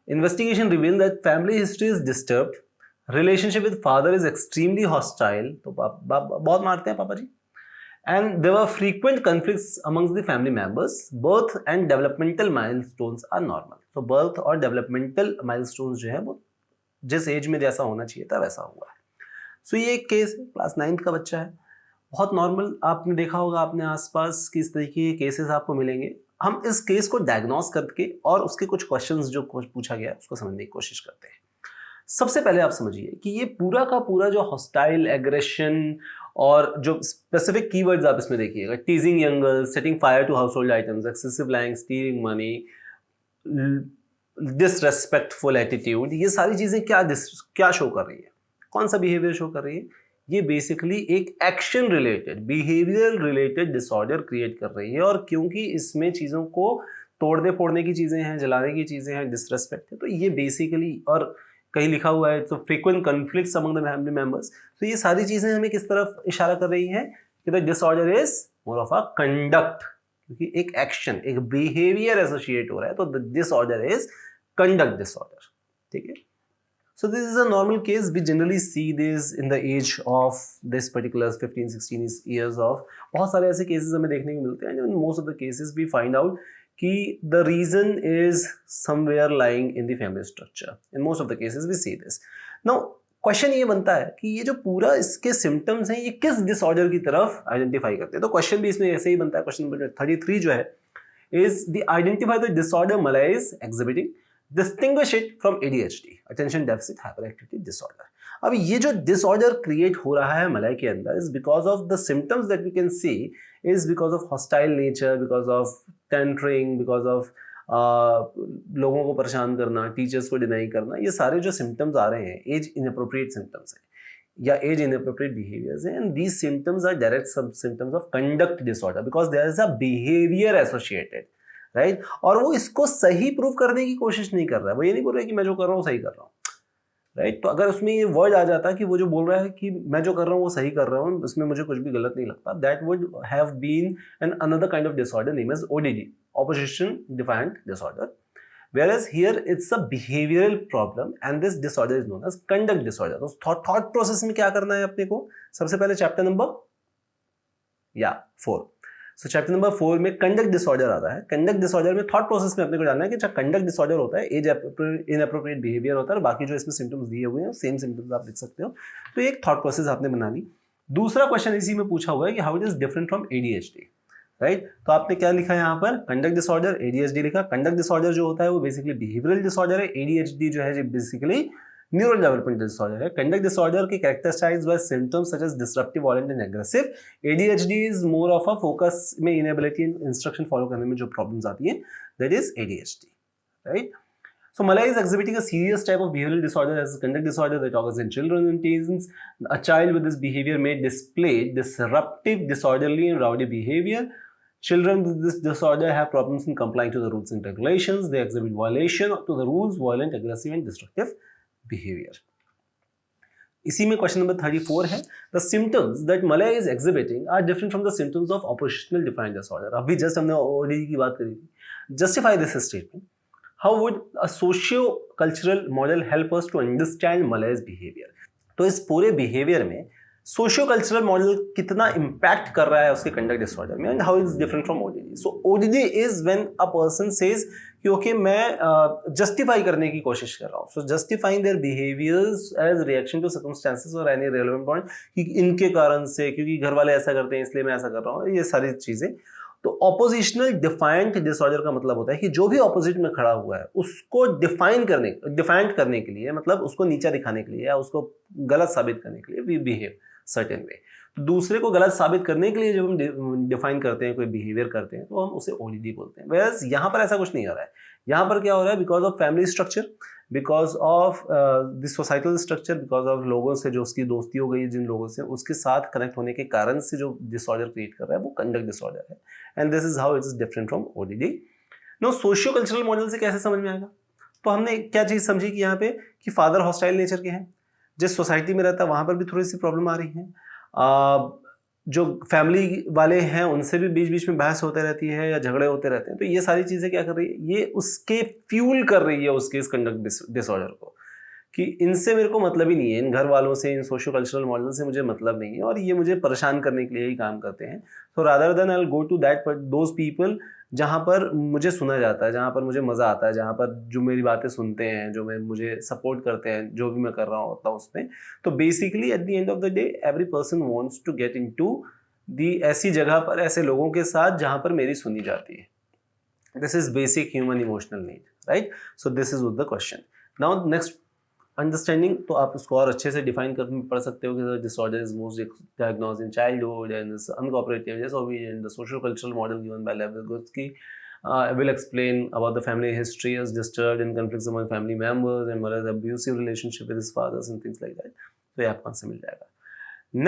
investigation revealed that family history is disturbed, relationship with father is extremely hostile, तो बहुत मारते हैं पापा जी, and there were frequent conflicts amongst the family members. Birth and developmental milestones are normal. So birth और developmental milestones जो है वो जिस एज में जैसा होना चाहिए था वैसा हुआ है। सो ये एक केस है, क्लास 9 का बच्चा है, बहुत नॉर्मल। आपने देखा होगा अपने आसपास किस तरीके के केसेस आपको मिलेंगे। हम इस केस को डायग्नोस करके और उसके कुछ क्वेश्चंस जो पूछा गया उसको समझने की कोशिश करते हैं। सबसे पहले आप समझिए कि ये पूरा का पूरा जो हॉस्टाइल, एग्रेशन और जो स्पेसिफिक कीवर्ड्स आप इसमें देखिएगा, teasing young girls, setting fire to household items, excessive lying, stealing money, disrespectful attitude, ये सारी चीजें क्या शो कर रही है, कौन सा बिहेवियर शो कर रही है? ये बेसिकली एक action related, behaviour related disorder create कर रही है। और क्योंकि इसमें चीजों को तोड़ने फोड़ने की चीजें हैं, जलाने की चीजें हैं, डिसरेस्पेक्ट है, तो ये बेसिकली, और कहीं लिखा हुआ है तो frequent conflicts among the family members, तो ये सारी चीजें हमें किस तरफ इशारा कर रही हैं कि the disorder is more of a conduct, क्योंकि एक एक्शन, एक बिहेवियर एसोसिएट हो रहा है, तो the disorder is conduct disorder. ठीक है, so this is a normal case, we generally see this in the age of this particular 15-16 years of. बहुत सारे ऐसे केसेस हमें देखने को मिलते हैं, in most of the cases we find out कि the reason is somewhere lying in the family structure. In most of the cases we see this. Now question ये बनता है कि ये जो पूरा इसके सिम्टम्स हैं ये किस डिसऑर्डर की तरफ आइडेंटिफाई करते हैं। तो क्वेश्चन भी इसमें ऐसे ही बनता है। क्वेश्चन नंबर 33 जो है is the identify the disorder Malay is exhibiting, distinguish it from ADHD, attention deficit hyperactivity disorder. अब ये जो डिसऑर्डर क्रिएट हो रहा है मलय के अंदर is because of the symptoms that we can see is because of hostile nature, because of tantering, because of लोगों को परेशान करना, टीचर्स को डिनाई करना, ये सारे जो सिम्टम्स आ रहे हैं एज इनअप्रोप्रिएट सिम्टम्स हैं या एज इनअप्रोप्रिएट बिहेवियर्स हैं, and these symptoms are direct symptoms of conduct disorder because there is a behaviour associated, right. और वो इसको सही प्रूव करने की कोशिश नहीं कर रहा है, वो ये नहीं बोल रहा है कि मैं जो कर रहा हूँ सही कर रहा हूँ, राइट। तो अगर उसमें ये वर्ड आ जाता कि वो जो बोल रहा है कि मैं जो कर रहा हूँ वो सही कर रहा हूँ, उसमें मुझे कुछ भी गलत नहीं लगता, that would have been an another kind of disorder name as ODD, opposition defiant disorder, whereas here it's a behavioral problem and this disorder is known as conduct disorder. तो thought process में क्या करना है अपने को? सबसे पहले चैप्टर नंबर 4, सो चैप्टर नंबर 4 में कंडक्ट डिसऑर्डर आता है। कंडक्ट डिसऑर्डर में थॉट प्रोसेस में अपने को जानना है कि अच्छा कंडक्ट डिसऑर्डर होता है, एज इनएप्रोप्रिएट बिहेवियर होता है, और बाकी जो इसमें सिम्टम्स दिए हुए हैं सेम सिम्टम्स आप लिख सकते हो। तो एक थॉट प्रोसेस आपने बना ली। दूसरा क्वेश्चन इसी में पूछा हुआ है कि how it is different from ADHD, right. तो आपने क्या लिखा है यहाँ पर, कंडक्ट डिसऑर्डर, ADHD लिखा। कंडक्ट डिसऑर्डर जो होता है वो बेसिकली बिहेवियरल डिसऑर्डर है, ADHD जो है बेसिकली न्यूरल डेवलपमेंट डिसऑर्डर है। कंडक्ट डिसऑर्डर के characterized by symptoms such as disruptive, violent and aggressive. ADHD is more of a focus में इनएबिलिटी, इंस्ट्रक्शन फॉलो करने में जो प्रॉब्लम्स आती है, that is ADHD, right. So Malaya is exhibiting a serious type of behavioral disorder as a conduct disorder that occurs in children and teens. A child with this behavior may display disruptive, disorderly and rowdy behavior. Children with this disorder have problems in complying to the rules and regulations. They exhibit violation to the rules, violent, aggressive and destructive behavior. इसी में क्वेश्चन नंबर 34 है, the symptoms that Malaya is exhibiting are different from the symptoms of oppositional defiant disorder. अभी जस्ट हमने ODD की बात करी थी. Justify this statement. How would a socio-cultural model help us to understand Malaya's behavior? तो इस पूरे बिहेवियर में सोशियो कल्चरल मॉडल कितना इम्पैक्ट कर रहा है उसके कंडक्ट डिसऑर्डर में, and how is different from ODD. So ODD is when a person says कि ओके मैं जस्टिफाई करने की कोशिश कर रहा हूँ, so justifying their behaviours as reaction to circumstances और एनी रेलेवेंट पॉइंट, कि इनके कारण से, क्योंकि घर वाले ऐसा करते हैं इसलिए मैं ऐसा कर रहा हूँ, ये सारी चीजें. तो ऑपोजिशनल डिफाइंट डिसऑर्डर का मतलब होता है कि जो भी ऑपोजिट में खड़ा हुआ है उसको डिफाइंट करने के लिए, मतलब उसको नीचा दिखाने के लिए या उसको गलत साबित करने के लिए वी बिहेव सर्टेन वे. तो दूसरे को गलत साबित करने के लिए जब हम डिफाइन करते हैं, कोई बिहेवियर करते हैं, तो हम उसे ODD बोलते हैं. वेयरएज यहाँ पर ऐसा कुछ नहीं हो रहा है. यहाँ पर क्या हो रहा है, because of family structure, because of the societal structure, because of लोगों से जो उसकी दोस्ती हो गई जिन लोगों से, उसके साथ कनेक्ट होने के कारण से जो डिसऑर्डर क्रिएट कर रहा है वो कंडक्ट डिसऑर्डर है. And this is how it is different from ODD. No socio cultural model से कैसे समझ में आएगा, तो हमने क्या चीज समझी कि यहाँ पे कि फादर हॉस्टाइल नेचर के हैं, जिस सोसाइटी में रहता है वहां पर भी थोड़ी सी प्रॉब्लम आ रही है, जो फैमिली वाले हैं उनसे भी बीच बीच में बहस होते रहती है या झगड़े होते रहते हैं. तो ये सारी चीजें क्या कर रही है, ये उसके फ्यूल कर रही है उसके इस कंडक्ट डिसऑर्डर को, कि इनसे मेरे को मतलब ही नहीं है, इन घर वालों से, इन सोशो कल्चरल मॉडल से मुझे मतलब नहीं है और ये मुझे परेशान करने के लिए ही काम करते हैं. So rather than I will go to that those people जहाँ पर मुझे सुना जाता है, जहाँ पर मुझे मज़ा आता है, जहाँ पर जो मेरी बातें सुनते हैं, जो मुझे सपोर्ट करते हैं, जो भी मैं कर रहा होता हूँ उसमें. तो basically at the end of the day every person wants to get into the ऐसी जगह पर, ऐसे लोगों के साथ जहाँ पर मेरी सुनी जाती है. This is basic human emotional need, right. So this is the question. Now next understanding, तो आप उसको और अच्छे से डिफाइन कर पढ़ सकते हो कि disorder is most diagnosed in childhood and uncooperative disobedient. The social cultural model given by Vygotsky will explain about the family history as disturbed and conflicts among family members and Malaya's abusive relationship with his fathers and things like that. तो ये आपको आंसर मिल जाएगा.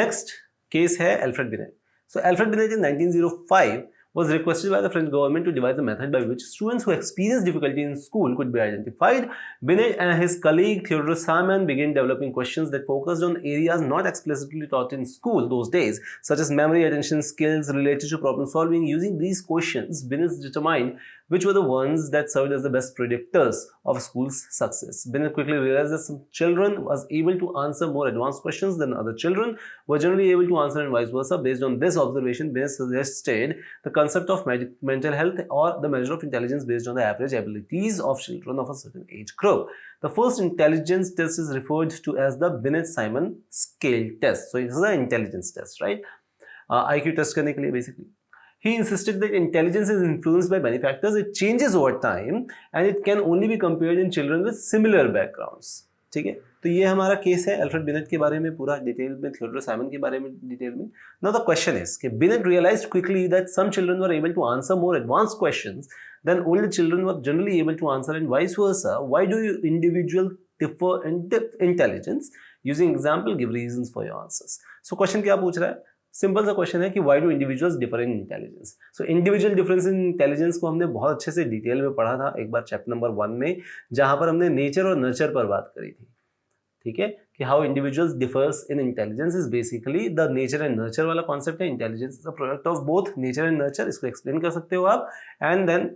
नेक्स्ट केस है Alfred beneath. So Alfred beneath in 1905 was requested by the French government to devise a method by which students who experienced difficulty in school could be identified. Binet and his colleague Theodore Salmon began developing questions that focused on areas not explicitly taught in school those days, such as memory, attention skills related to problem solving. Using these questions, Binet determined which were the ones that served as the best predictors of school's success. Binet quickly realized that some children was able to answer more advanced questions than other children were generally able to answer and vice versa. Based on this observation, Binet suggested the concept of mental health or the measure of intelligence based on the average abilities of children of a certain age group. The first intelligence test is referred to as the Binet-Simon scale test. So it is an intelligence test, right? IQ test करने के लिए basically. He insisted that intelligence is influenced by many factors. It changes over time and it can only be compared in children with similar backgrounds. ठीक है, तो ये हमारा केस है एल्फ्रेड बिनेट के बारे में पूरा डिटेल में, थियोडोर साइमन के बारे में डिटेल में. नाउ द क्वेश्चन इज कि Binet realized quickly that some children were able to answer more advanced questions than older children were generally able to answer and vice versa. Why do you individual differ in intelligence? Using example give reasons for your answers. So question क्या पूछ रहा है, सिंपल सा क्वेश्चन है कि why do individuals differ in intelligence. So individual difference in intelligence को हमने बहुत अच्छे से डिटेल में पढ़ा था एक बार चैप्टर नंबर 1 में, जहां पर हमने नेचर और नर्चर पर बात करी थी. ठीक है, कि how individuals differs in intelligence is basically the nature and nurture वाला कॉन्सेप्ट है. Intelligence is a product of both nature and nurture, इसको एक्सप्लेन कर सकते हो आप. एंड देन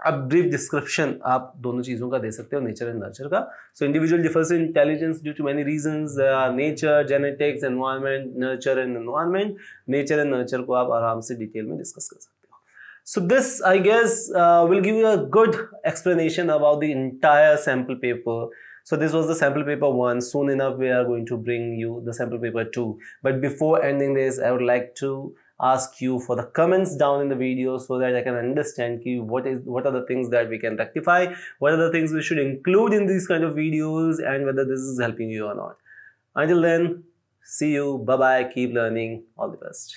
अब ब्रीफ डिस्क्रिप्शन आप दोनों चीज़ों का दे सकते हो, नेचर एंड नर्चर का. So individual differs in intelligence due to many reasons, nature, genetics, environment, nurture and environment. Nature and nurture को आप आराम से डिटेल में डिस्कस कर सकते हो. So this, I guess, will give you a good explanation about the entire sample paper. So this was the sample paper 1. Soon enough, we are going to bring you the sample paper 2. But before ending this, I would like to ask you for the comments down in the video so that I can understand what are the things that we can rectify, what are the things we should include in these kind of videos, and whether this is helping you or not. Until then, see you. Bye bye. Keep learning. All the best.